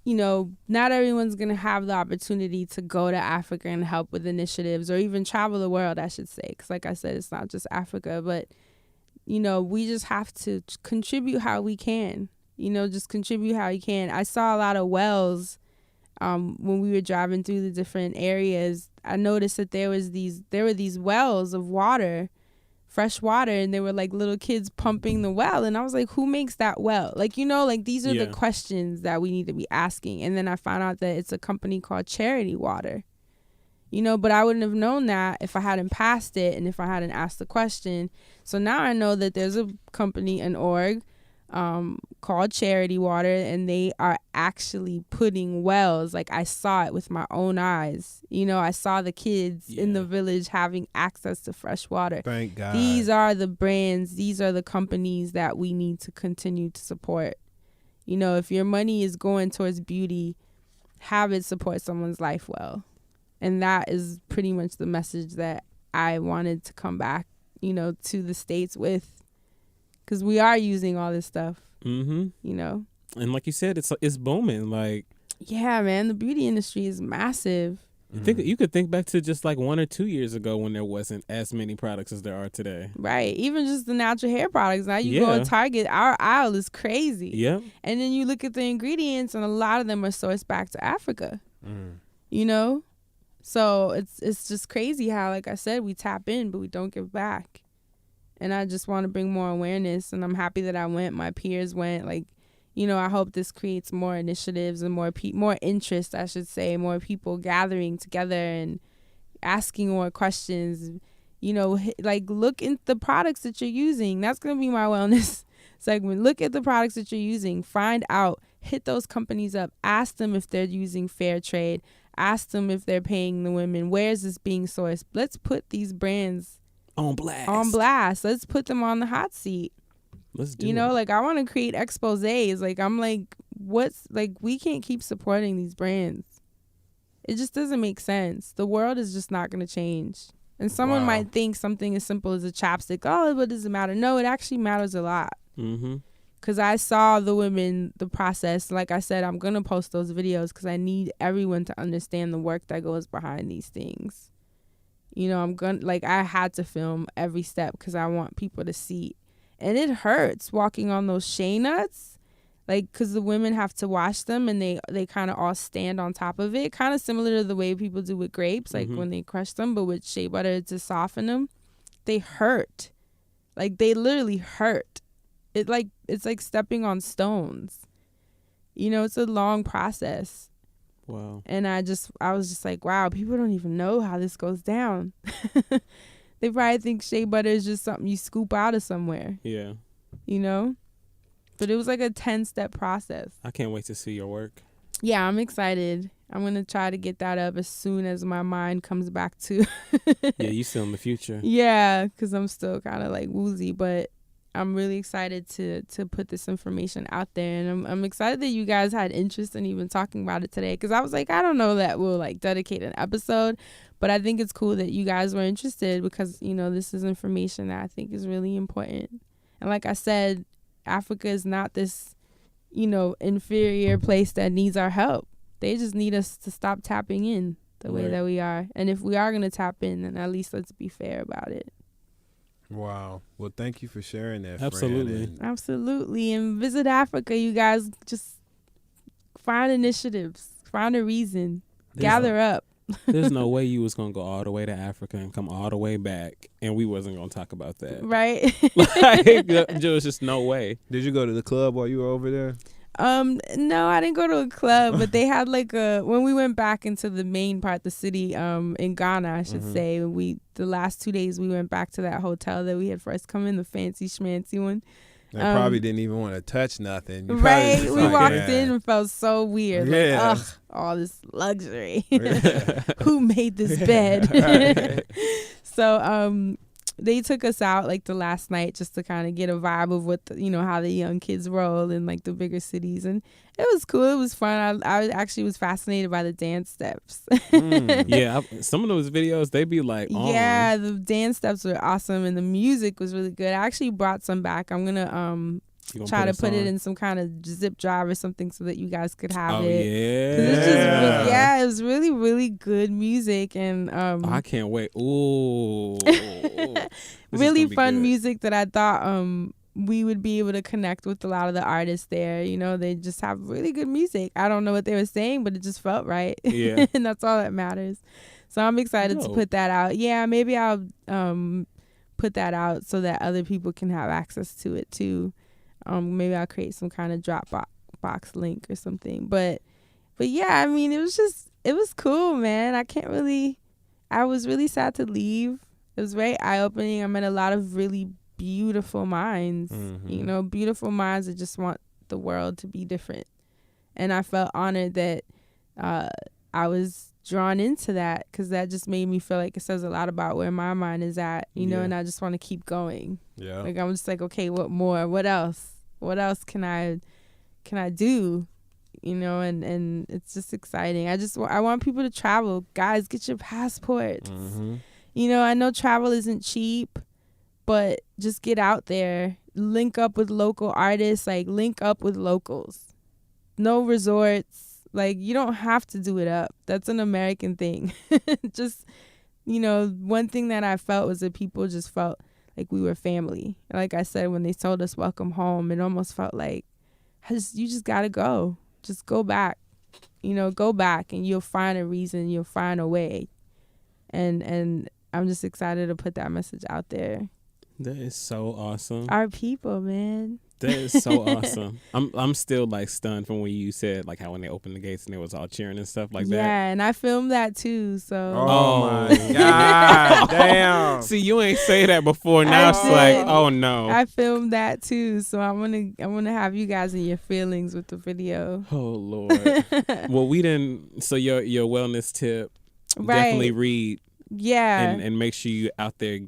not everyone's going to have the opportunity to go to Africa and help with initiatives, or even travel the world, I should say. Because like I said, it's not just Africa, but, we just have to contribute how we can, just contribute how you can. I saw a lot of wells when we were driving through the different areas. I noticed that there were these wells of water, fresh water, and they were like little kids pumping the well, and I was like, who makes that well? These are the questions that we need to be asking. And then I found out that it's a company called Charity Water, but I wouldn't have known that if I hadn't passed it and if I hadn't asked the question. So now I know that there's a company, an org called Charity Water, and they are actually putting wells. Like, I saw it with my own eyes. I saw the kids in the village having access to fresh water. Thank God. These are the brands, these are the companies that we need to continue to support. If your money is going towards beauty, have it support someone's life well. And that is pretty much the message that I wanted to come back, to the States with. Because we are using all this stuff, And like you said, it's booming. Yeah, man, the beauty industry is massive. You could think back to just 1 or 2 years ago when there wasn't as many products as there are today. Right. Even just the natural hair products. Now you go to Target, our aisle is crazy. Yeah. And then you look at the ingredients, and a lot of them are sourced back to Africa. So it's just crazy how, like I said, we tap in, but we don't give back. And I just want to bring more awareness, and I'm happy that I went. My peers went. I hope this creates more initiatives and more interest, I should say, more people gathering together and asking more questions. Look at the products that you're using. That's going to be my wellness segment. Look at the products that you're using. Find out. Hit those companies up. Ask them if they're using fair trade. Ask them if they're paying the women. Where is this being sourced? Let's put these brands on blast. Let's put them on the hot seat. Let's do you know, it. like I want to create exposés. Like I'm like, what's like we can't keep supporting these brands. It just doesn't make sense. The world is just not going to change. And someone might think something as simple as a chapstick, oh, what does it matter? No, it actually matters a lot. Mm-hmm. Because I saw the women, the process. Like I said, I'm going to post those videos because I need everyone to understand the work that goes behind these things. You know, I had to film every step because I want people to see. And it hurts walking on those shea nuts. Like, because the women have to wash them and they kind of all stand on top of it. Kind of similar to the way people do with grapes, like when they crush them, but with shea butter to soften them. They hurt. Like, they literally hurt. It's like stepping on stones. You know, it's a long process. Wow. And I was just like, wow, people don't even know how this goes down. They probably think shea butter is just something you scoop out of somewhere. Yeah. You know? But it was like a 10-step process. I can't wait to see your work. Yeah, I'm excited. I'm going to try to get that up as soon as my mind comes back to. Yeah, you still in the future. Yeah, because I'm still kind of like woozy. But I'm really excited to put this information out there. And I'm excited that you guys had interest in even talking about it today. Because I was like, I don't know that we'll like dedicate an episode. But I think it's cool that you guys were interested because, you know, this is information that I think is really important. And like I said, Africa is not this, you know, inferior place that needs our help. They just need us to stop tapping in the way that we are. And if we are going to tap in, then at least let's be fair about it. Wow. Well, thank you for sharing that. Absolutely. Fran. Absolutely. And visit Africa, you guys. Just find initiatives. Find a reason. Gather up. There's no way you was going to go all the way to Africa and come all the way back, and we wasn't going to talk about that. Right? Like, there was just no way. Did you go to the club while you were over there? No, I didn't go to a club, but they had like when we went back into the main part, the city, in Ghana, I should say, the last 2 days we went back to that hotel that we had first come in, the fancy schmancy one. They probably didn't even want to touch nothing. You right? just We like, walked in and felt so weird. Yeah. Like, ugh, all this luxury. Who made this bed? So, they took us out like the last night just to kind of get a vibe of what how the young kids roll in like the bigger cities, and it was cool. It was fun. I actually was fascinated by the dance steps. Yeah, some of those videos they be like, yeah, the dance steps were awesome, and the music was really good. I actually brought some back. I'm gonna try to put it in some kind of zip drive or something so that you guys could have it. Yeah. 'Cause it's just it was really, really good music, and I can't wait. Ooh. really fun music that I thought we would be able to connect with a lot of the artists there. You know, they just have really good music. I don't know what they were saying, but it just felt right. Yeah. And that's all that matters. So I'm excited to put that out. Yeah, maybe I'll put that out so that other people can have access to it too. Maybe I'll create some kind of Dropbox link or something. But yeah, I mean, it was cool, man. I was really sad to leave. It was very eye-opening. I met a lot of really beautiful minds, beautiful minds that just want the world to be different. And I felt honored that I was drawn into that because that just made me feel like it says a lot about where my mind is at, know, and I just want to keep going. Yeah. Like I'm just like, okay, what more? What else? What else can I do? And it's just exciting. I want people to travel. Guys, get your passports. I know travel isn't cheap, but just get out there. Link up with local artists, like link up with locals. No resorts. Like you don't have to do it up. That's an American thing. Just, one thing that I felt was that people just felt like we were family. Like I said, when they told us welcome home, it almost felt like you just gotta go. Just go back. Go back and you'll find a reason, you'll find a way. And I'm just excited to put that message out there. That is so awesome. Our people, man. That is so awesome. I'm still like stunned from when you said like how when they opened the gates and they was all cheering and stuff like that. Yeah, and I filmed that too. So Oh my God, damn. See, you ain't say that before. Now it's like, oh no. I filmed that too. So I'm gonna have you guys in your feelings with the video. Oh Lord. Well, we didn't. So your wellness tip, definitely read. Yeah. And make sure you out there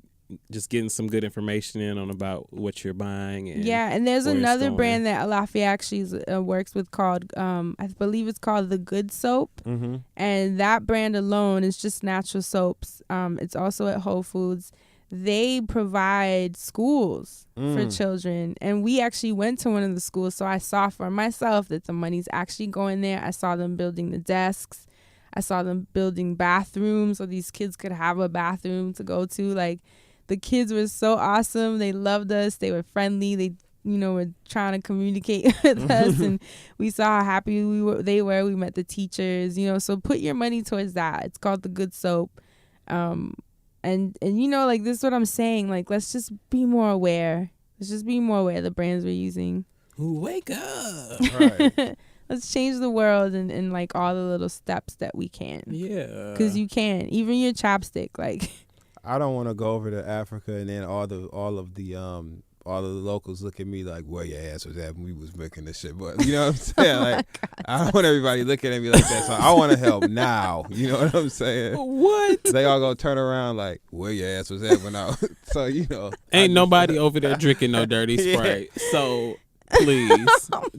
just getting some good information in on about what you're buying. And there's another brand that Alafia actually works with called, I believe it's called The Good Soap. Mm-hmm. And that brand alone is just natural soaps. It's also at Whole Foods. They provide schools for children. And we actually went to one of the schools. So I saw for myself that the money's actually going there. I saw them building the desks. I saw them building bathrooms so these kids could have a bathroom to go to. Like, the kids were so awesome. They loved us. They were friendly. They, were trying to communicate with us, and we saw how happy they were. We met the teachers, So put your money towards that. It's called The Good Soap, and like this is what I'm saying. Like, let's just be more aware. Let's just be more aware of the brands we're using. Wake up! Right. Let's change the world and like all the little steps that we can. Yeah. Because you can. Even your chapstick, like. I don't want to go over to Africa and then all of the locals look at me like, where your ass was at when we was making this shit. But you know what I'm saying? Like, I don't want everybody looking at me like that. So I want to help now. You know what I'm saying? What? They all gonna turn around like, where your ass was at when I was. So ain't nobody over there drinking no dirty Sprite. Yeah. So please,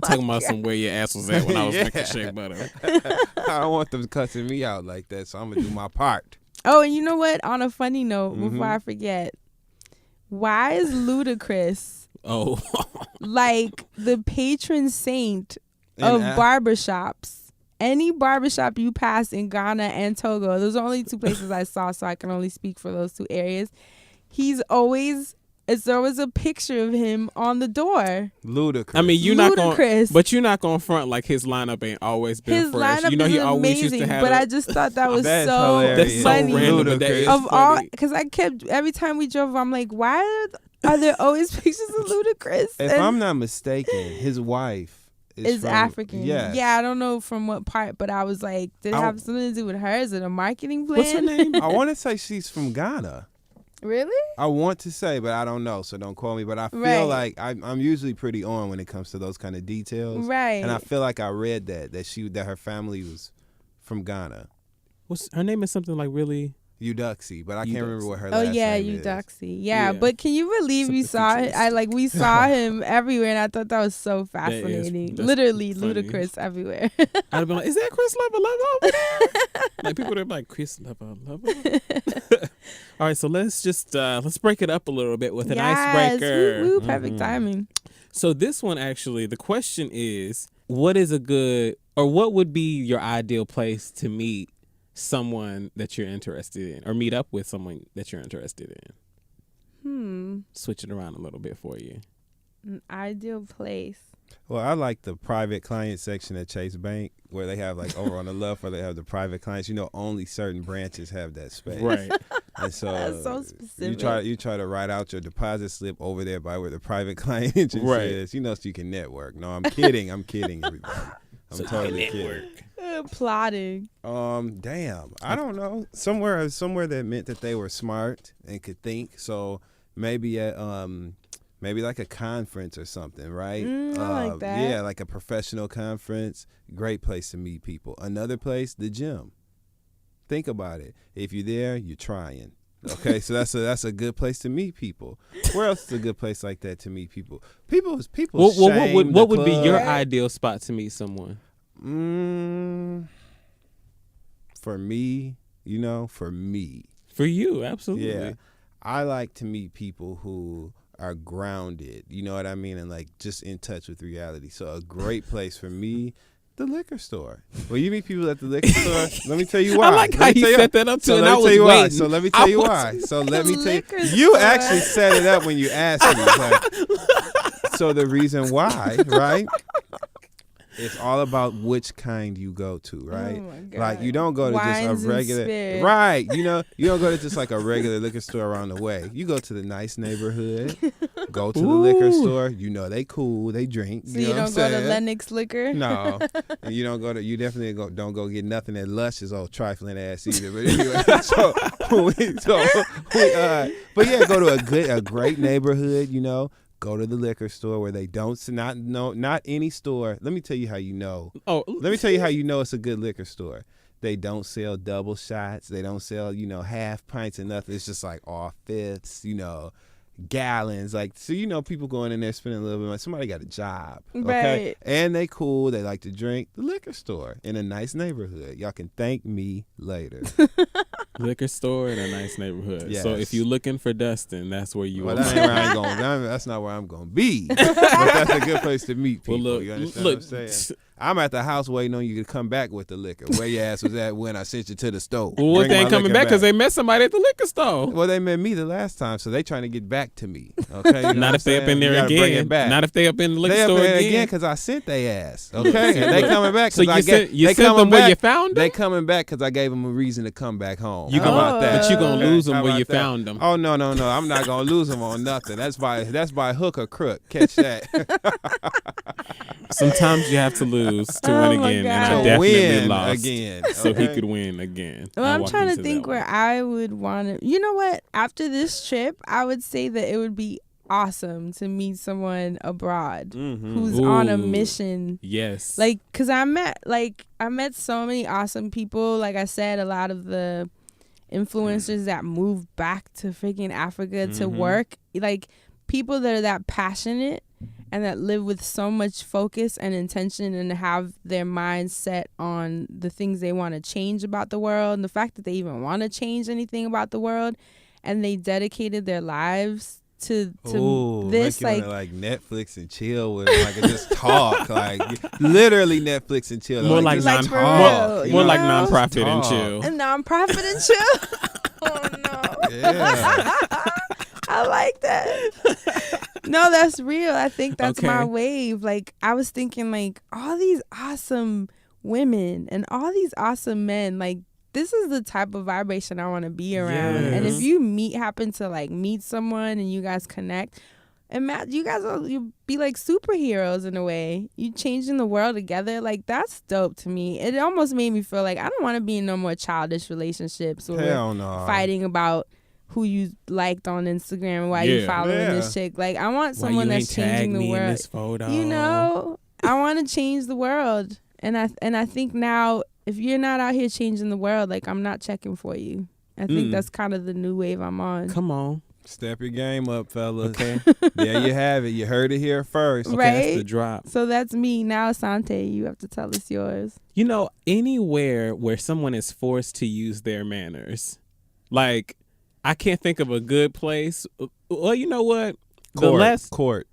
talking about some where your ass was at when I was making shea butter. I don't want them cussing me out like that. So I'm gonna do my part. Oh, and you know what? On a funny note, before I forget, why is Ludacris like the patron saint of barbershops? Any barbershop you pass in Ghana and Togo, those are only two places I saw, so I can only speak for those two areas. It's always a picture of him on the door. Ludacris. I mean, you're not going to front like his lineup ain't always been his fresh. Lineup He is always amazing, used to have. But I just thought that was that's so hilarious. funny. So random, but that is of all, funny. because I kept every time we drove, I'm like, why are there always pictures of Ludacris? If I'm not mistaken, his wife is African. Yes. Yeah, I don't know from what part, but I was like, did it have something to do with her? Is it a marketing plan? What's her name? I want to say she's from Ghana. Really? I want to say, but I don't know, so don't call me. But I feel like I'm usually pretty on when it comes to those kind of details. Right. And I feel like I read that her family was from Ghana. Her name is something like really Euduxie, but I can't remember what her last name is. Euduxie. Yeah, but can you believe we saw it? We saw him everywhere, and I thought that was so fascinating. Literally, funny. Ludacris everywhere. I'd be like, is that Chris Lover over there? Like, people are like, Chris Lover. All right, so let's just let's break it up a little bit with an icebreaker. Woo, perfect timing. So this one, actually, the question is, what would be your ideal place to meet someone that you're interested in, or meet up with someone that you're interested in? Switch it around a little bit for you. An ideal place. Well, I like the private client section at Chase Bank, where they have like over on the left where they have the private clients. Only certain branches have that space. Right. And so that's so specific. You try to write out your deposit slip over there by where the private client is, so you can network. No, I'm kidding. I'm kidding, everybody. I'm totally kidding. Plotting. Damn. I don't know. Somewhere that meant that they were smart and could think. So maybe at maybe like a conference or something, right? I like that. Yeah, like a professional conference. Great place to meet people. Another place, the gym. Think about it. If you're there, you're trying. Okay, so that's a good place to meet people. Where else is a good place like that to meet people? People. What would be your ideal spot to meet someone? For me, For you, absolutely. Yeah, I like to meet people who are grounded. You know what I mean, and like just in touch with reality. So a great place for me. The liquor store. When you meet people at the liquor store, let me tell you why. I like how you set that up too, and I was waiting. So let me tell you why. So let me tell you. You actually set it up when you asked me. So the reason why, right? It's all about which kind you go to, right? Oh my God. Like you don't go to Wines just a and regular, spirits. right? You don't go to just like a regular liquor store around the way. You go to the nice neighborhood, go to the liquor store. You know they cool, they drink. So you know you what don't I'm go to saying? Lennox Liquor? No, and you don't go to. You definitely don't go get nothing at Lush's old trifling ass either. But anyway, but yeah, go to a great neighborhood. Go to the liquor store where they don't not any store. Let me tell you how you know. Let me tell you how you know it's a good liquor store. They don't sell double shots. They don't sell half pints and nothing. It's just like all fifths. Gallons, like, so people going in there spending a little bit of money. Somebody got a job, okay, Right. and they cool, they like to drink. The liquor store in a nice neighborhood. Y'all can thank me later. Liquor store in a nice neighborhood. Yes. So if you're looking for Dustin, that's where you Well, are. that ain't where I ain't going. That's not where I'm going to be. But that's a good place to meet people. Well, look, you understand what I'm saying? I'm at the house waiting on you to come back with the liquor. Where your ass was at when I sent you to the store? Well, what, Bring they my ain't coming liquor back because they met somebody at the liquor store. Well, they met me the last time, so they trying to get back to me. Okay, you know Not what if they I'm up in saying? You there gotta bring again. it back. Not if they up in the liquor They up store in there again. because I sent their ass. Okay, and they coming back. So 'cause you they sent coming them where back. you found them? They coming back because I gave them a reason to come back home. You How gonna- about that? But you gonna Okay, lose them how where about you that? found them. Oh no! I'm not gonna lose them on nothing. That's by hook or crook. Catch that. Sometimes you have to lose to Oh win my again, and God. I To definitely win lost again, so he okay? could win again. Well, I I'm walked trying to into think that where one. I would want to. You know what? After this trip, I would say that it would be awesome to meet someone abroad Mhm. who's on a Ooh. mission. Yes. Like, cause I met so many awesome people. Like I said, a lot of the influencers that moved back to freaking Africa to Mhm. work. Like people that are that passionate and that live with so much focus and intention and have their minds set on the things they want to change about the world and the fact that they even want to change anything about the world, and they dedicated their lives to Ooh, this. make you Like, wanna, like Netflix and chill with them, like and just talk, like literally Netflix and chill. More like just Like, for talk, real, you more you like know? nonprofit and Talk. chill. a nonprofit and chill. Oh no. Yeah. I like that. No, that's real. I think that's Okay. my wave. Like, I was thinking, like, all these awesome women and all these awesome men, like, this is the type of vibration I want to be around. And if Yes. you happen to like meet someone and you guys connect, you guys you be like superheroes in a way. You changing the world together. Like, that's dope to me. It almost made me feel like I don't want to be in no more childish relationships where we're Hell no. fighting about who you liked on Instagram and why you Yeah. following this Yeah. chick. Like, I want Why someone you that's ain't tagged changing the me in world. this photo? You know, I want to change the world, and I think now if you're not out here changing the world, like, I'm not checking for you. I think that's kind of the new wave I'm on. Come on. Step your game up, fellas. Okay. There you have it. You heard it here first. Okay, Right? that's the drop. So that's me now, Asante. You have to tell us yours. You know, anywhere where someone is forced to use their manners. Like, I can't think of a good place. Well, you know what? Court.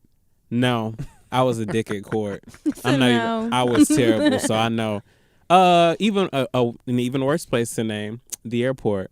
No, I was a dick at court. So I'm not now- even. I was terrible, so I know. Even an even worse place to name, the airport,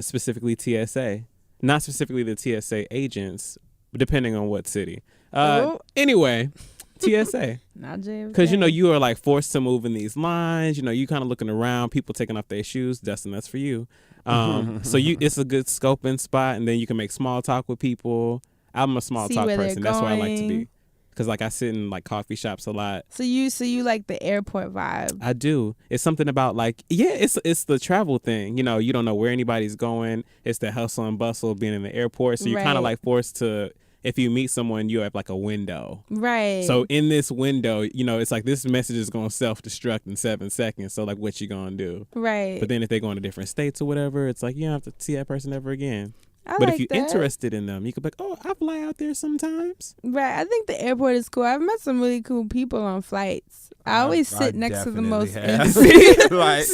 specifically TSA. Not specifically the TSA agents, but depending on what city. Oh. Anyway, TSA. Not JFK. Because, you are like forced to move in these lines. You kind of looking around, people taking off their shoes. Dustin, that's for you. So it's a good scoping spot, and then you can make small talk with people. I'm a small See talk where they're person. That's where I like to be. going. Because I sit in like coffee shops a lot. So you like the airport vibe. I do. It's something about it's the travel thing. You don't know where anybody's going. It's the hustle and bustle of being in the airport. So you're kind Right. of like forced to, if you meet someone, you have like a window. Right. So in this window, it's like this message is going to self-destruct in 7 seconds. So like what you going to do? right. But then if they go into different states or whatever, it's like you don't have to see that person ever again. I But like if you're that. interested in them, you could be like, oh, I fly out there sometimes. Right. I think the airport is cool. I've met some really cool people on flights. I always sit next to the most definitely have. Like,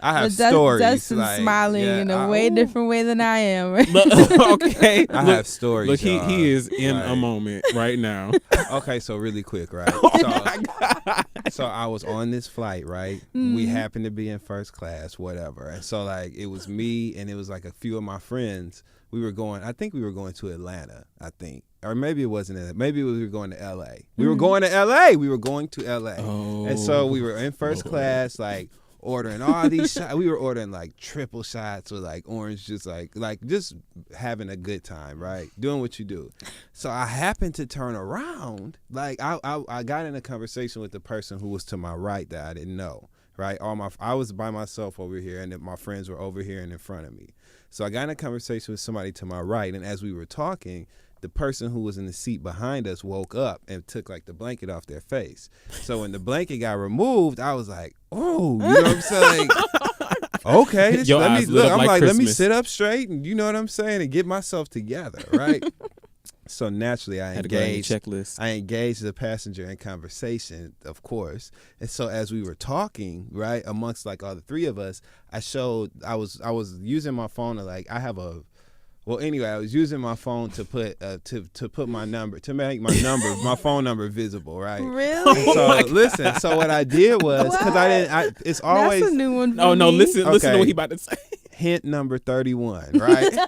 I have But stories. Dustin's like, smiling yeah, in a way different way than I am. Right? Okay. I have stories. Look, y'all. he is in a Like, moment right now. Okay, so really quick, right? So I was on this flight, right? We happened to be in first class, whatever. And so like it was me and it was like a few of my friends we were going. I think we were going to Atlanta. I think, or maybe it wasn't. Maybe we were going to L.A. We were going to L.A. We were going to L.A. Oh. And so we were in first class, like ordering all these shots. We were ordering like triple shots with like orange juice, like just having a good time, right? Doing what you do. So I happened to turn around, like I got in a conversation with the person who was to my right that I didn't know, right? I was by myself over here, and then my friends were over here and in front of me. So I got in a conversation with somebody to my right, and as we were talking, the person who was in the seat behind us woke up and took like the blanket off their face. So when the blanket got removed, I was like, oh, you know what I'm saying? Like, okay, let me sit up straight, and you know what I'm saying, and get myself together, right? So naturally, I engaged the passenger in conversation, of course. And so as we were talking, right, amongst like all the three of us, I was using my phone to I was using my phone to put to put my number, to make my phone number visible, right? Really? So listen, so what I did was, because it's always, that's a new one for Oh no, me. listen to what he about to say. Hint number 31, right?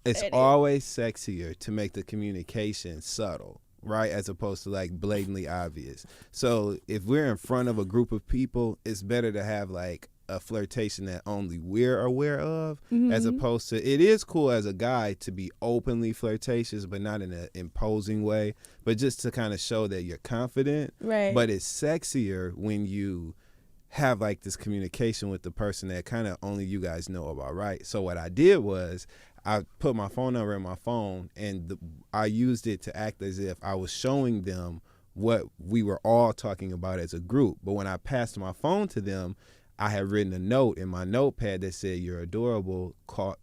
It's always sexier to make the communication subtle, right, as opposed to like blatantly obvious. So if we're in front of a group of people, it's better to have like a flirtation that only we're aware of, as opposed to, it is cool as a guy to be openly flirtatious, but not in an imposing way, but just to kind of show that you're confident. Right. But it's sexier when you have like this communication with the person that kind of only you guys know about, right? So what I did was I put my phone number in my phone, and I used it to act as if I was showing them what we were all talking about as a group. But when I passed my phone to them, I had written a note in my notepad that said, "You're adorable.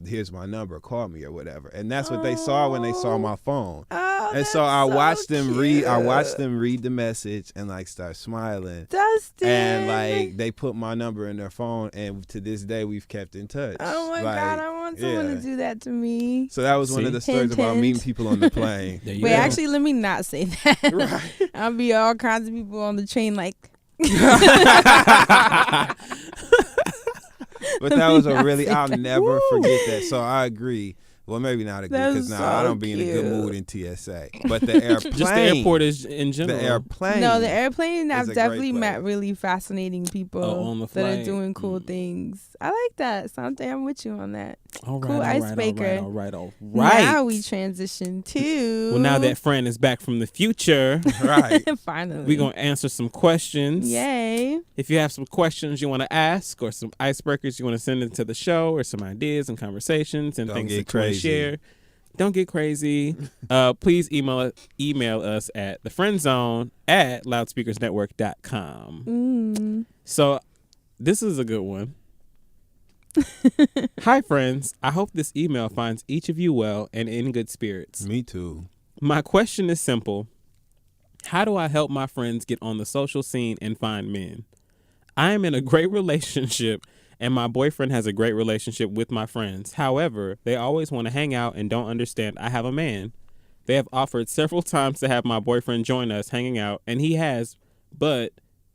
Here's my number. Call me," or whatever. And that's what they saw when they saw my phone. Oh, and so I watched them cute. read. I watched them read the message and like start smiling. Dustin. And like they put my number in their phone, and to this day we've kept in touch. Oh my God, I want someone to do that to me. So that was one of the stories about meeting people on the plane. Wait, actually, let me not say that. Right. I'll be all kinds of people on the train like. But that was I'll never forget that. So I agree. Well, maybe not agree, because now I don't be in a good mood in TSA. But the airplane. Just the airport is in general. The airplane. No, the airplane, I've definitely place. met really fascinating people on the that are flight. doing cool things. I like that. Sante, I'm with you on that. All right, cool icebreaker. All right. Now we transition to. Well, now that friend is back from the future, right? Finally, we're going to answer some questions. Yay. If you have some questions you want to ask, or some icebreakers you want to send into the show, or some ideas and conversations and things that you want to share, don't get crazy. Please email us at thefriendzone@loudspeakersnetwork.com. So this is a good one. Hi, friends. I hope this email finds each of you well and in good spirits. Me too. My question is simple. How do I help my friends get on the social scene and find men? I am in a great relationship, and my boyfriend has a great relationship with my friends. However, they always want to hang out and don't understand I have a man. They have offered several times to have my boyfriend join us hanging out, and he has, but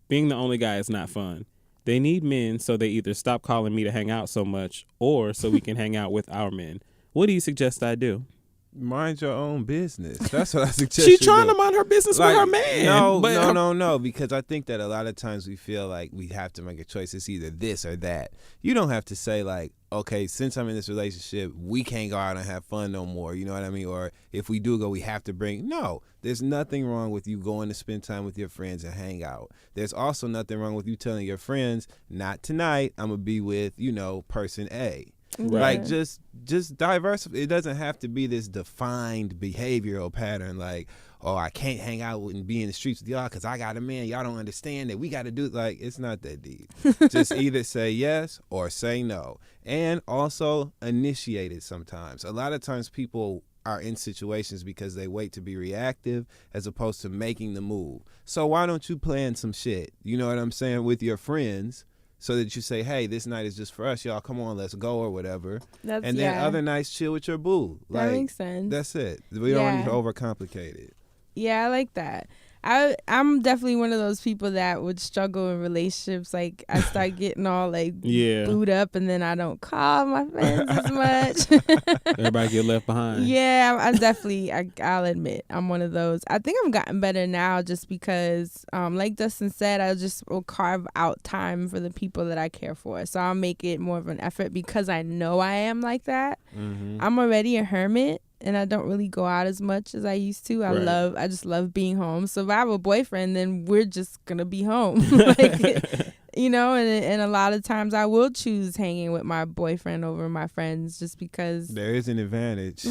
being the only guy is not fun. They need men, so they either stop calling me to hang out so much, or so we can hang out with our men. What do you suggest I do? Mind your own business. That's what I suggest. She's trying to mind her business with her man. No, because I think that a lot of times we feel like we have to make a choice. It's either this or that. You don't have to say like, okay, since I'm in this relationship, we can't go out and have fun no more. You know what I mean? Or if we do go, we have to bring. No, there's nothing wrong with you going to spend time with your friends and hang out. There's also nothing wrong with you telling your friends, not tonight, I'm going to be with, person A. Right. Like just diversify. It doesn't have to be this defined behavioral pattern like, oh, I can't hang out and be in the streets with y'all because I got a man. Y'all don't understand that we got to do like, it's not that deep. Just either say yes or say no. And also initiate it sometimes. A lot of times people are in situations because they wait to be reactive as opposed to making the move. So why don't you plan some shit, you know what I'm saying, with your friends, so that you say, hey, this night is just for us, y'all. Come on, let's go, or whatever. And then other nights, chill with your boo. That makes sense. That's it. We don't need to overcomplicate it. Yeah, I like that. I'm definitely one of those people that would struggle in relationships. Like I start getting all like booed up, and then I don't call my friends as much. Everybody get left behind. Yeah, I definitely. I'll admit I'm one of those. I think I've gotten better now, just because, like Dustin said, I just will carve out time for the people that I care for. So I'll make it more of an effort because I know I am like that. Mm-hmm. I'm already a hermit. And I don't really go out as much as I used to. I just love being home. So if I have a boyfriend, then we're just gonna be home. Like, you know, and a lot of times I will choose hanging with my boyfriend over my friends just because there is an advantage.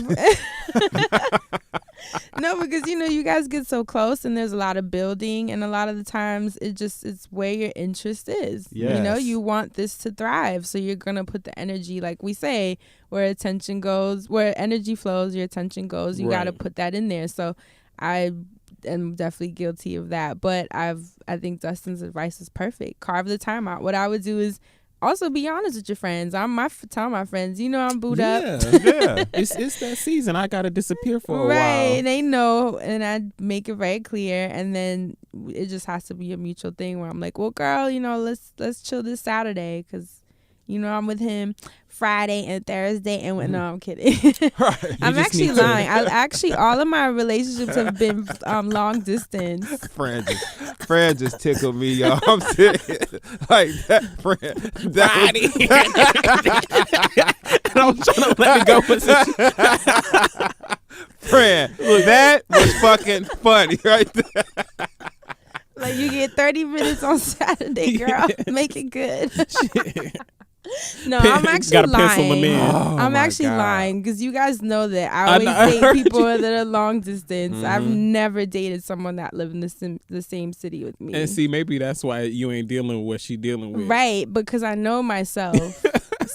No, because you guys get so close and there's a lot of building, and a lot of the times it's where your interest is. Yes. You want this to thrive, so you're gonna put the energy, like we say, where attention goes, where energy flows, your attention goes. You got to put that in there. So I am definitely guilty of that, but I think Dustin's advice is perfect. Carve the time out. What I would do is also be honest with your friends. Tell my friends, I'm booed up. Yeah. It's that season. I gotta disappear for a while. Right, they know, and I make it very clear, and then it just has to be a mutual thing where I'm like, well, girl, let's chill this Saturday, because I'm with him Friday and Thursday, and no, I'm kidding. Right. I'm actually lying. All of my relationships have been long distance. Fran just tickled me, y'all. I'm serious. Like that, Fran. Friday. And I was trying to let me go with Fran, that was fucking funny right there. Like, you get 30 minutes on Saturday, girl. Make it good. No, I'm actually lying. I'm actually lying, because you guys know that I always date people that are long distance. Mm-hmm. I've never dated someone that lived in the same city with me. And see, maybe that's why you ain't dealing with what she dealing with. Right, because I know myself.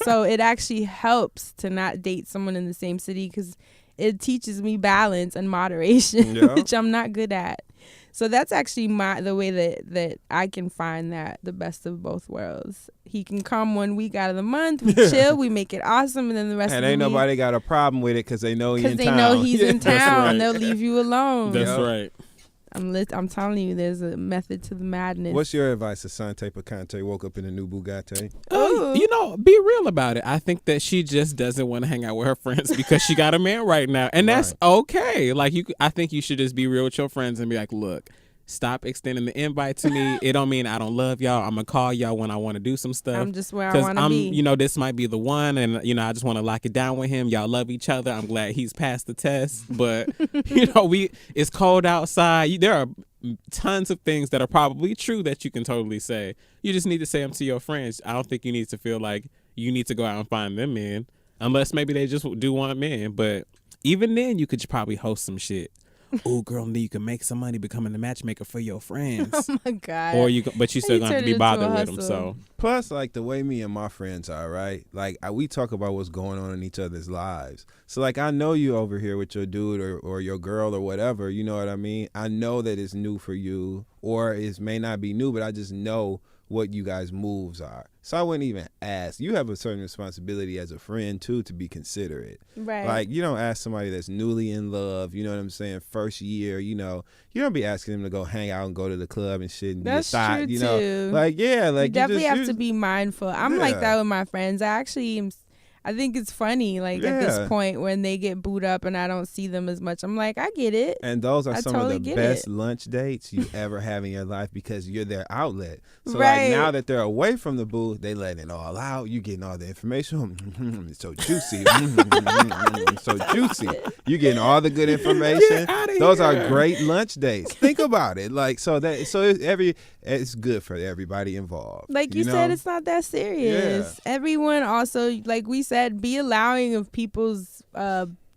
So it actually helps to not date someone in the same city, because it teaches me balance and moderation, which I'm not good at. So that's actually the way that I can find that the best of both worlds. He can come 1 week out of the month, we chill, we make it awesome, and then the rest of the week. And ain't nobody got a problem with it because they know he's in town. Because they know he's in town, right. They'll leave you alone. That's right. I'm telling you, there's a method to the madness. What's your advice to Asante Picante woke up in a new Bugatti? Be real about it. I think that she just doesn't want to hang out with her friends because she got a man right now, and that's okay. Like, I think you should just be real with your friends and be like, look, stop extending the invite to me. It don't mean I don't love y'all. I'm gonna call y'all when I want to do some stuff. I'm just where I want to be. This might be the one, and I just want to lock it down with him. Y'all love each other. I'm glad he's passed the test, but it's cold outside. There are tons of things that are probably true that you can totally say. You just need to say them to your friends. I don't think you need to feel like you need to go out and find them men, unless maybe they just do want men. But even then, you could probably host some shit. Oh, girl, you can make some money becoming the matchmaker for your friends. Oh my God! But you still gonna have to be bothered with them. So plus, like, the way me and my friends are, right? Like, we talk about what's going on in each other's lives. So, like, I know you over here with your dude or your girl or whatever. You know what I mean? I know that it's new for you, or it may not be new, but I just know what you guys' moves are. So I wouldn't even ask. You have a certain responsibility as a friend too to be considerate. Right. Like, you don't ask somebody that's newly in love, you know what I'm saying, first year, you don't be asking them to go hang out and go to the club and shit and that's be a thought, true you know. too. Like, yeah, like you definitely have to be mindful. I'm like that with my friends. I think it's funny, like, at this point when they get booed up and I don't see them as much. I'm like, I get it. And those are some totally of the best lunch dates you ever have in your life because you're their outlet. So, right. like, now that they're away from the booth, they letting it all out. You getting all the information. It's so juicy. It's so juicy. You getting all the good information. Those are great lunch dates. Think about it. Like, it's good for everybody involved. Like you said, it's not that serious. Yeah. Everyone also, like we said, be allowing of people's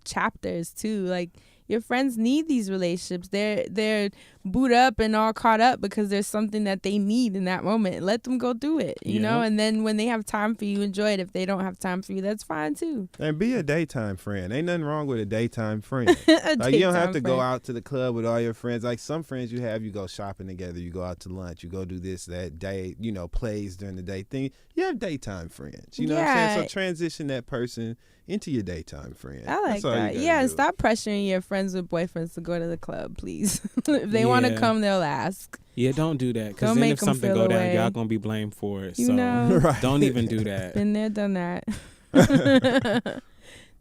chapters too. Like, your friends need these relationships. They're booed up and all caught up because there's something that they need in that moment. Let them go through it, you know? And then when they have time for you, enjoy it. If they don't have time for you, that's fine too. And be a daytime friend. Ain't nothing wrong with a daytime friend. Like, you don't have to go out to the club with all your friends. Like, some friends you have, you go shopping together, you go out to lunch, you go do this, that day, plays during the day thing. You have daytime friends. You know what I'm saying? So transition that person into your daytime friend. I like that. Yeah, and stop pressuring your friends friends with boyfriends to go to the club, please. If they want to come, they'll ask. Yeah, don't do that. Because Don't then make if 'em something feel go down, away. y'all gonna be blamed for it. You So know. Right. don't even do that. Been there, done that.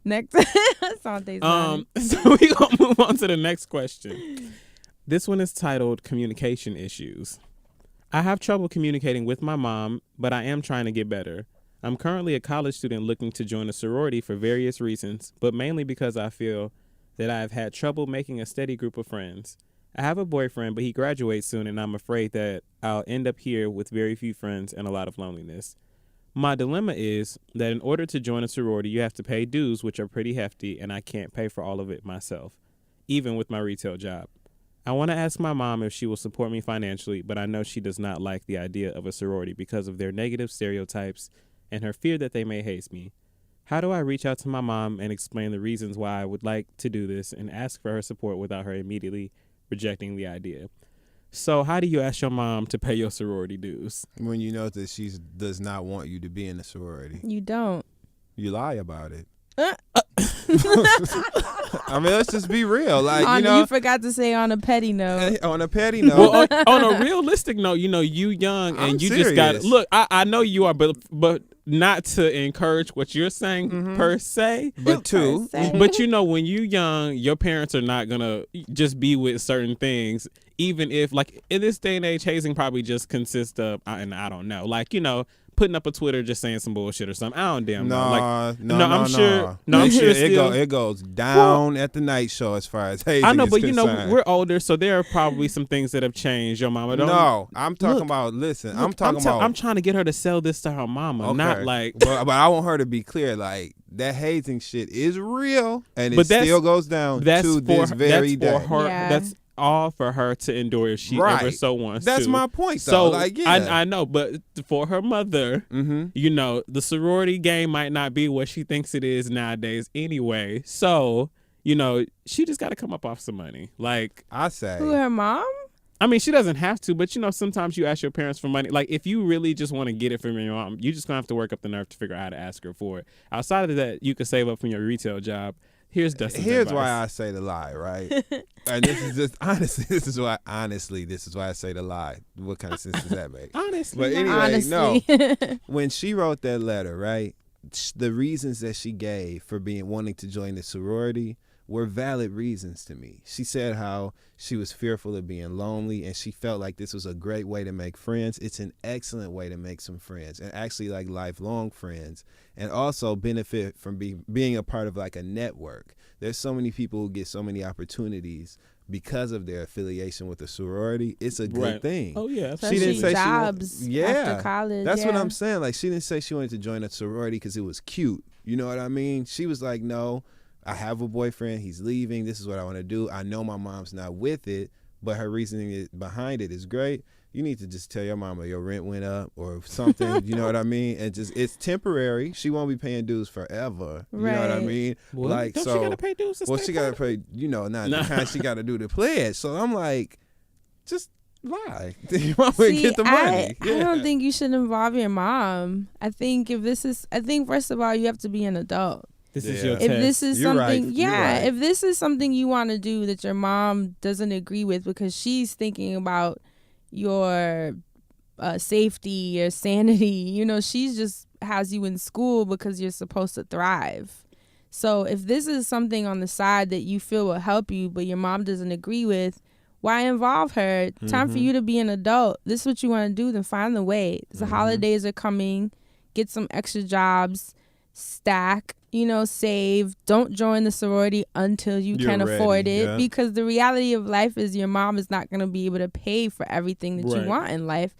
Next, Sante's So we gonna move on to the next question. This one is titled "Communication Issues." I have trouble communicating with my mom, but I am trying to get better. I'm currently a college student looking to join a sorority for various reasons, but mainly because I feel that I have had trouble making a steady group of friends. I have a boyfriend, but he graduates soon, and I'm afraid that I'll end up here with very few friends and a lot of loneliness. My dilemma is that in order to join a sorority, you have to pay dues, which are pretty hefty, and I can't pay for all of it myself, even with my retail job. I want to ask my mom if she will support me financially, but I know she does not like the idea of a sorority because of their negative stereotypes and her fear that they may hate me. How do I reach out to my mom and explain the reasons why I would like to do this and ask for her support without her immediately rejecting the idea? So how do you ask your mom to pay your sorority dues? When you know that she does not want you to be in a sorority, You don't. you lie about it. I mean, let's just be real. Like, You forgot to say on a petty note. on a petty note. Well, on a realistic note, you young and I'm you just got serious. look. I know you are, but not to encourage what you're saying per se. but two, Per se. But when you young, your parents are not gonna just be with certain things, even if like in this day and age, hazing probably just consists of, and I don't know, like putting up a Twitter just saying some bullshit or something. I don't damn know. Like, no, I'm sure. No, I'm That sure. shit, Still, it goes down at the night show as far as hazing I know, is but concerned. we're older, so there are probably some things that have changed. Your mama don't. No, I'm talking Look, about. Listen, Look, I'm talking about. I'm trying to get her to sell this to her mama, not Okay. like. but I want her to be clear. Like that hazing shit is real, and it But that's- still goes down to this very day. that's for her. Yeah. That's all for her to endure if she Right. ever so wants. That's to. my point, though. So Like, yeah. I know, but for her mother, Mm-hmm. the sorority game might not be what she thinks it is nowadays anyway. So she just got to come up off some money. Like, I say. Who, her mom? I mean, she doesn't have to, but sometimes you ask your parents for money. Like, if you really just want to get it from your mom, you just gonna have to work up the nerve to figure out how to ask her for it. Outside of that, you could save up from your retail job. Here's Dustin's Here's advice. why I say the lie, right? And this is just honestly. This is why I say the lie. What kind of sense does that make? Honestly, But anyway, Honestly. no. When she wrote that letter, right? The reasons that she gave for wanting to join the sorority were valid reasons to me. She said how she was fearful of being lonely and she felt like this was a great way to make friends. It's an excellent way to make some friends and actually like lifelong friends, and also benefit from being a part of like a network. There's so many people who get so many opportunities because of their affiliation with a sorority. It's a good Right. thing. Oh yeah, Especially She didn't say jobs she after college. That's what yeah. I'm saying. Like, she didn't say she wanted to join a sorority because it was cute. You know what I mean? She was like, no, I have a boyfriend. He's leaving. This is what I want to do. I know my mom's not with it, but her reasoning behind it is great. You need to just tell your mama your rent went up or something. You know what I mean? And just, it's temporary. She won't be paying dues forever. You know what I Right. mean? Well, like, don't so, she gotta pay dues? well, she got to pay, not the kind she got to do to pledge. So I'm like, just lie. Your mama See, get the money. I don't think you should involve your mom. I think first of all, you have to be an adult. This is Yeah. your If test. this is You're right. something, You're right. if this is something you want to do that your mom doesn't agree with because she's thinking about your safety, your sanity, she's just has you in school because you're supposed to thrive. So if this is something on the side that you feel will help you, but your mom doesn't agree with, why involve her? Time for you to be an adult. This is what you want to do, then find the way. The holidays are coming. Get some extra jobs. Stack, save. Don't join the sorority until you You're can afford ready, it, yeah. because the reality of life is your mom is not going to be able to pay for everything that Right. you want in life.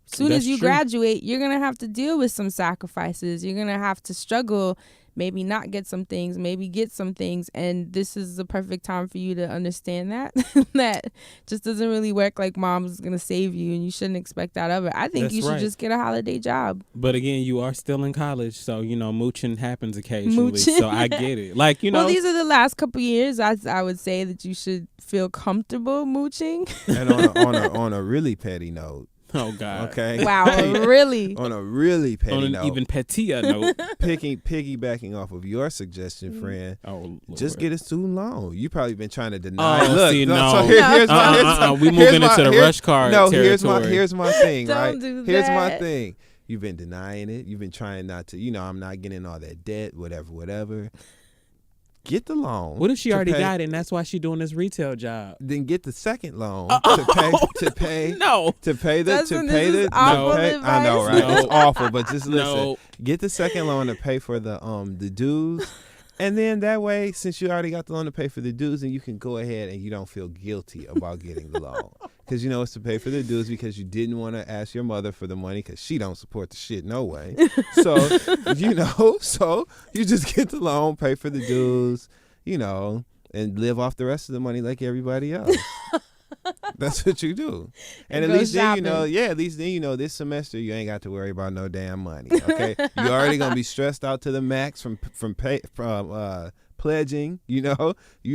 Soon That's as you true. graduate, you're going to have to deal with some sacrifices. You're going to have to struggle, maybe not get some things, maybe get some things. And this is the perfect time for you to understand that. That just doesn't really work. Like, mom's going to save you and you shouldn't expect that of her. I think That's you should right. just get a holiday job. But again, you are still in college, so mooching happens occasionally. Mooching. So I get it. Like Well, these are the last couple years. I would say that you should feel comfortable mooching. And on a really petty note, Oh God. Okay. Wow, really? On a really petty On an note, even pettier note. piggybacking off of your suggestion, friend, Oh, Lord. just get a student loan. You probably been trying to deny. Oh, Look, see, no. no. So here's my. We moving into the rush card Here's territory. my thing. Don't right. do Here's my that. thing. You've been denying it. You've been trying not to. I'm not getting all that debt. Whatever. Get the loan. What if she to already pay- got it and that's why she doing this retail job? Then get the second loan Oh. to pay. No. To pay the Dustin, this is no, awful I know, advice. right? No. It's awful, but just listen. No. Get the second loan to pay for the dues, and then that way, since you already got the loan to pay for the dues, and you can go ahead and you don't feel guilty about getting the loan because it's to pay for the dues because you didn't want to ask your mother for the money because she don't support the shit no way. So so you just get the loan, pay for the dues, and live off the rest of the money like everybody else. That's what you do. And at go least then shopping. at least then this semester you ain't got to worry about no damn money. Okay, you're already gonna be stressed out to the max from pledging. You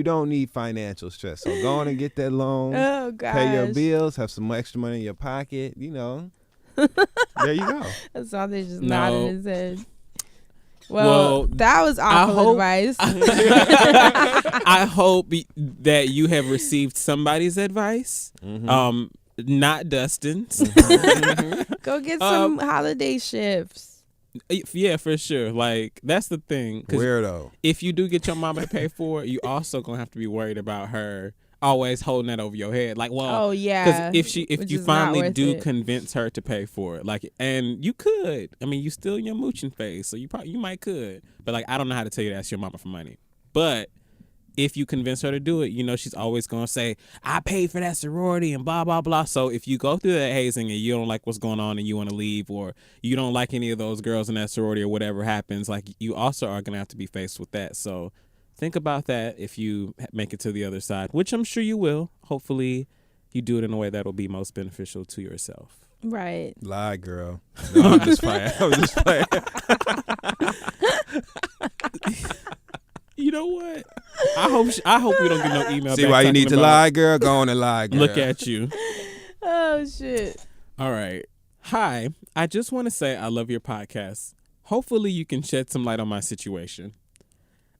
don't need financial stress. So go on and get that loan, Oh gosh. pay your bills, have some extra money in your pocket. There you go. That's all they just No. nodding his head. Well, Well, that was awful hope- advice. I hope that you have received somebody's advice. Mhm. Not Dustin's. Go get some holiday shifts. Yeah, for sure. Like, that's the thing. 'Cause Weirdo. if you do get your mama to pay for it, you also gonna have to be worried about her always holding that over your head. Like, well, Oh yeah. because if which you is not finally worth do it. convince her to pay for it, like, and you could. I mean, you still in your mooching phase, so you might could. But like, I don't know how to tell you to ask your mama for money. But if you convince her to do it, she's always gonna say, "I paid for that sorority" and blah blah blah. So if you go through that hazing and you don't like what's going on and you want to leave, or you don't like any of those girls in that sorority or whatever happens, like, you also are gonna have to be faced with that. So think about that if you make it to the other side, which I'm sure you will. Hopefully, you do it in a way that will be most beneficial to yourself. Right. Lie, girl. No, I'm just playing. I'm just playing. You know what? I hope we don't get no email. See back why you talking need to about, lie, girl? Go on and lie, girl. Look at you. Oh shit. All right. Hi. I just want to say I love your podcast. Hopefully you can shed some light on my situation.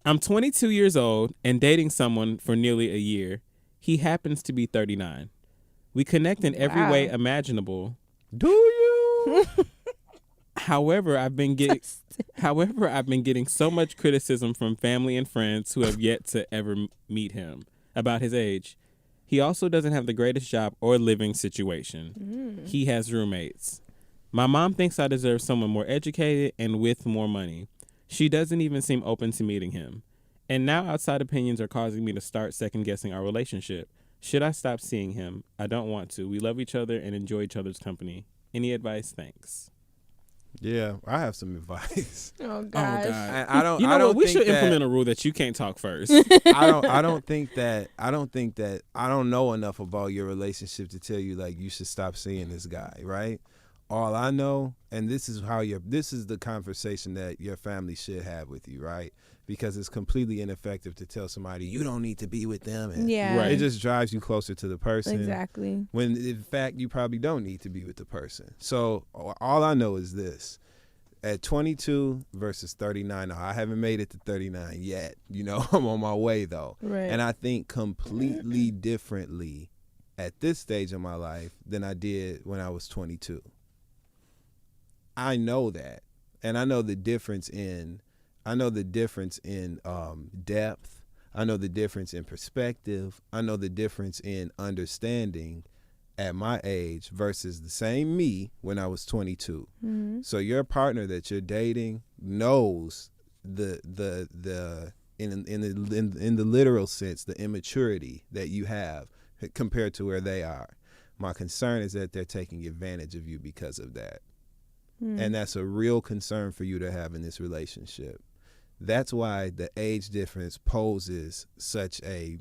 I'm 22 years old and dating someone for nearly a year. He happens to be 39. We connect in every way Wow. imaginable. Do you? However, I've been getting so much criticism from family and friends who have yet to ever meet him about his age. He also doesn't have the greatest job or living situation. He has roommates. My mom thinks I deserve someone more educated and with more money. She doesn't even seem open to meeting him. And now outside opinions are causing me to start second-guessing our relationship. Should I stop seeing him? I don't want to. We love each other and enjoy each other's company. Any advice? Thanks. Yeah, I have some advice. Oh gosh. Oh, God. I don't. You know I don't what? We think should that, implement a rule that you can't talk first. I don't think that. I don't know enough about your relationship to tell you like you should stop seeing this guy, right? All I know, and this is the conversation that your family should have with you, right? Because it's completely ineffective to tell somebody you don't need to be with them, and Yeah. Right. it just drives you closer to the person. Exactly. When in fact you probably don't need to be with the person. So all I know is this: at 22 versus 39. Now, I haven't made it to 39 yet. I'm on my way though, Right. and I think completely differently at this stage of my life than I did when I was 22. I know that, and I know the difference in depth. I know the difference in perspective. I know the difference in understanding at my age versus the same me when I was 22. Mm-hmm. So your partner that you're dating knows in the literal sense the immaturity that you have compared to where they are. My concern is that they're taking advantage of you because of that. And that's a real concern for you to have in this relationship. That's why the age difference poses and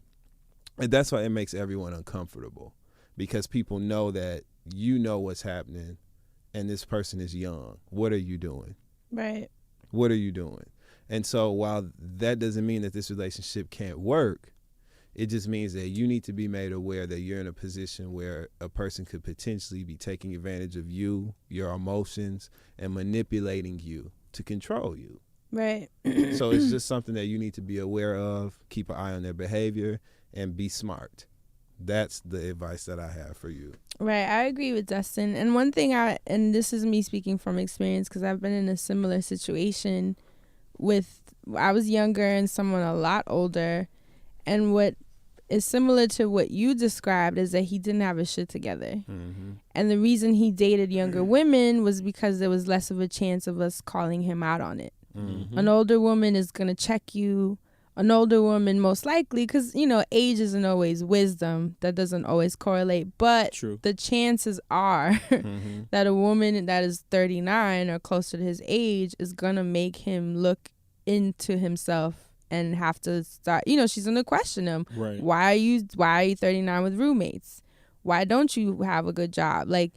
that's why it makes everyone uncomfortable, because people know that you know what's happening and this person is young. What are you doing? Right. What are you doing? And so while that doesn't mean that this relationship can't work, It just means that you need to be made aware that you're in a position where a person could potentially be taking advantage of you, your emotions, and manipulating you to control you. Right. So it's just something that you need to be aware of, keep an eye on their behavior, and be smart. That's the advice that I have for you. Right. I agree with Dustin. And one thing and this is me speaking from experience because I've been in a similar situation I was younger and someone a lot older. And what is similar to what you described is that he didn't have his shit together. Mm-hmm. And the reason he dated younger women was because there was less of a chance of us calling him out on it. Mm-hmm. An older woman is going to check you. An older woman, most likely, because, age isn't always wisdom. That doesn't always correlate. But True. The chances are Mm-hmm. that a woman that is 39 or closer to his age is going to make him look into himself and have to start, she's going to question him. Right. Why are you 39 with roommates? Why don't you have a good job? Like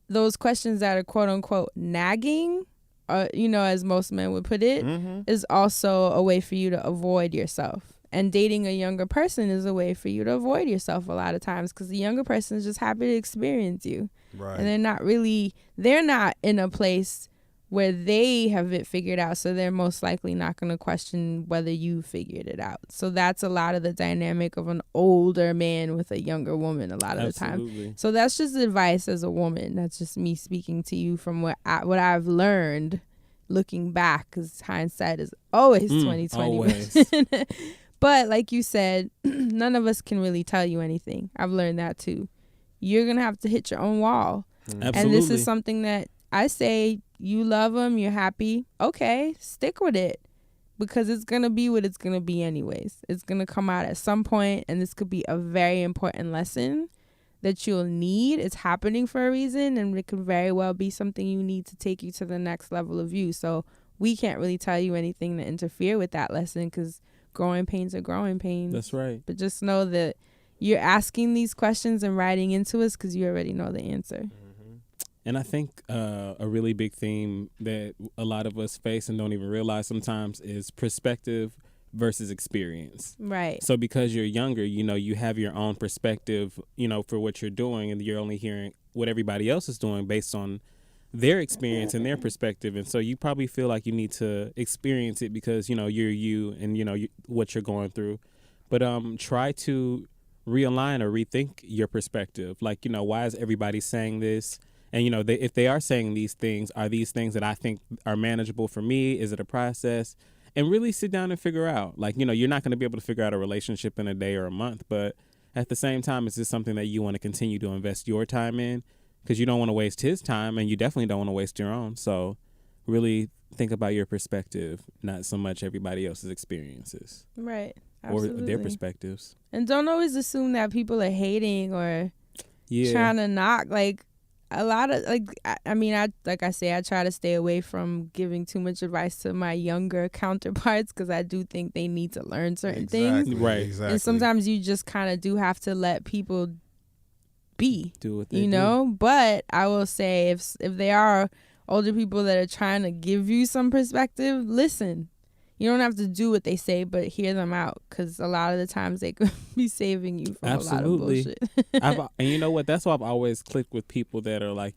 those questions that are quote unquote nagging, as most men would put it, Mm-hmm. is also a way for you to avoid yourself. And dating a younger person is a way for you to avoid yourself a lot of times because the younger person is just happy to experience you. Right. And they're not in a place where they have it figured out, so they're most likely not going to question whether you figured it out. So that's a lot of the dynamic of an older man with a younger woman a lot of Absolutely. the time. So that's just advice as a woman. That's just me speaking to you from what I've learned looking back, because hindsight is always 20/20. Always. But like you said, none of us can really tell you anything. I've learned that too. You're going to have to hit your own wall. Absolutely. And this is something that I say, you love them, you're happy. Okay, stick with it. Because it's going to be what it's going to be anyways. It's going to come out at some point, and this could be a very important lesson that you'll need. It's happening for a reason, and it could very well be something you need to take you to the next level of you. So we can't really tell you anything to interfere with that lesson because growing pains are growing pains. That's right. But just know that you're asking these questions and writing into us because you already know the answer. And I think a really big theme that a lot of us face and don't even realize sometimes is perspective versus experience. Right. So because you're younger, you have your own perspective, for what you're doing, and you're only hearing what everybody else is doing based on their experience and their perspective. And so you probably feel like you need to experience it because, you're you and, what you're going through. But try to realign or rethink your perspective. Like, why is everybody saying this? And, if they are saying these things, are these things that I think are manageable for me? Is it a process? And really sit down and figure out. Like, you're not going to be able to figure out a relationship in a day or a month. But at the same time, is this something that you want to continue to invest your time in? Because you don't want to waste his time, and you definitely don't want to waste your own. So really think about your perspective, not so much everybody else's experiences. Right. Absolutely. Or their perspectives. And don't always assume that people are hating or Yeah. trying to knock. Like, a lot of, I try to stay away from giving too much advice to my younger counterparts because I do think they need to learn certain things. Right. Exactly. And sometimes you just kind of do have to let people be, Do what they do. But I will say if there are older people that are trying to give you some perspective, listen. You don't have to do what they say, but hear them out because a lot of the times they could be saving you from Absolutely. a lot of bullshit. And you know what? That's why I've always clicked with people that are like,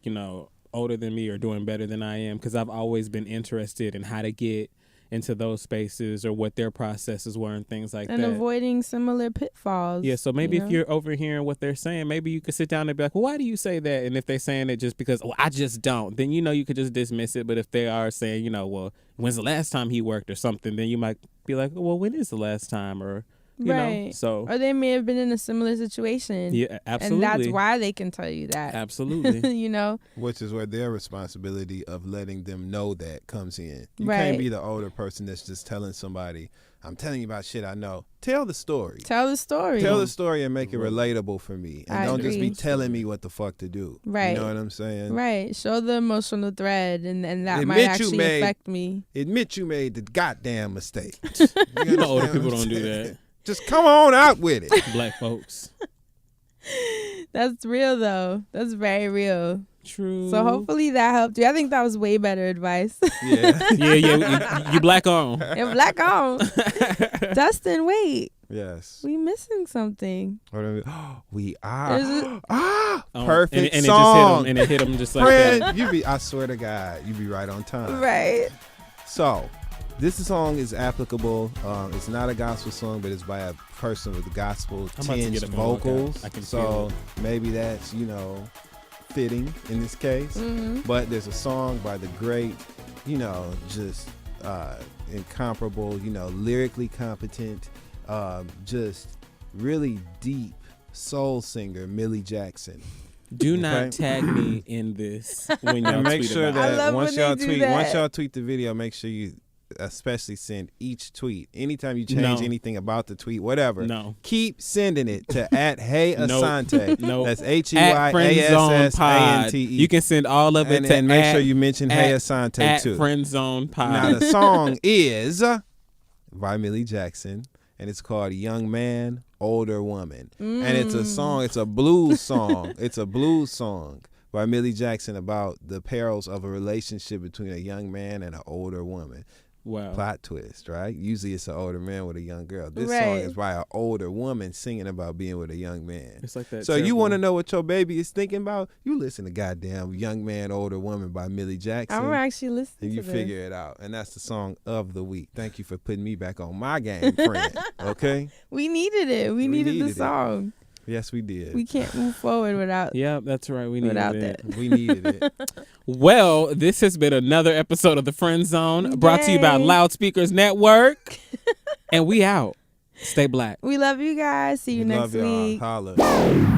older than me or doing better than I am, because I've always been interested in how to get into those spaces or what their processes were and things like And that. avoiding similar pitfalls. Yeah, so maybe if you're overhearing what they're saying, maybe you could sit down and be like, well, why do you say that? And if they're saying it just because, I just don't, then, you could just dismiss it. But if they are saying, well, when's the last time he worked or something, then you might be like, well, when is the last time? Or, you know, so. Or they may have been in a similar situation. Yeah, absolutely. And that's why they can tell you that. Absolutely. Which is where their responsibility of letting them know that comes in. You Right. can't be the older person that's just telling somebody, I'm telling you about shit I know. Tell the story. Tell the story. Tell the story and make it relatable for me. And I don't just be agree. telling me what the fuck to do. Right. You know what I'm saying? Right. Show the emotional thread, and that Admit might you actually made- affect me. Admit you made the goddamn mistake. You know, older understand people what I'm don't do saying? that. Just come on out with it. Black folks. That's real, though. That's very real. True. So hopefully that helped you. I think that was way better advice. Yeah. Yeah, you black on. And black on. Dustin, wait. Yes. We missing something. We are. There's Perfect and song. And it hit him just like Friend, that. I swear to God, you be right on time. Right. So, this song is applicable. It's not a gospel song, but it's by a person with gospel I'm about to tinged get up and vocals. look. I can so feel maybe that's fitting in this case. Mm-hmm. But there's a song by the great, just incomparable, lyrically competent, just really deep soul singer Millie Jackson. Do not tag me in this when y'all And make tweet sure about I it. that love once when y'all they do tweet, that. once y'all tweet the video, make sure you especially send each tweet. Anytime you change No. anything about the tweet, whatever, No. keep sending it to @HeyAsante. Nope. That's At Friendzone Pod. HeyAssante. You can send all of it and to make sure you mention Hey Asante at too. Friendzone Pod. Now the song is by Millie Jackson, and it's called "Young Man, Older Woman," and it's a song. It's a blues song. It's a blues song by Millie Jackson about the perils of a relationship between a young man and an older woman. Wow. Plot twist, right? Usually it's an older man with a young girl. This Right. song is by an older woman singing about being with a young man. It's like that. So you terrible- want to know what your baby is thinking about? You listen to goddamn "Young Man, Older Woman" by Millie Jackson. I'm gonna actually listen And you to figure it out. And that's the song of the week. Thank you for putting me back on my game, friend. Okay? this. We needed it. We needed needed the it. song. Yes, we did. We can't move forward without Yeah, that's right. We needed without it. that. We needed it. Well, this has been another episode of The Friend Zone, brought to you by Yay. Loudspeakers Network. And we out. Stay black. We love you guys. See you We next love y'all. week. Holla.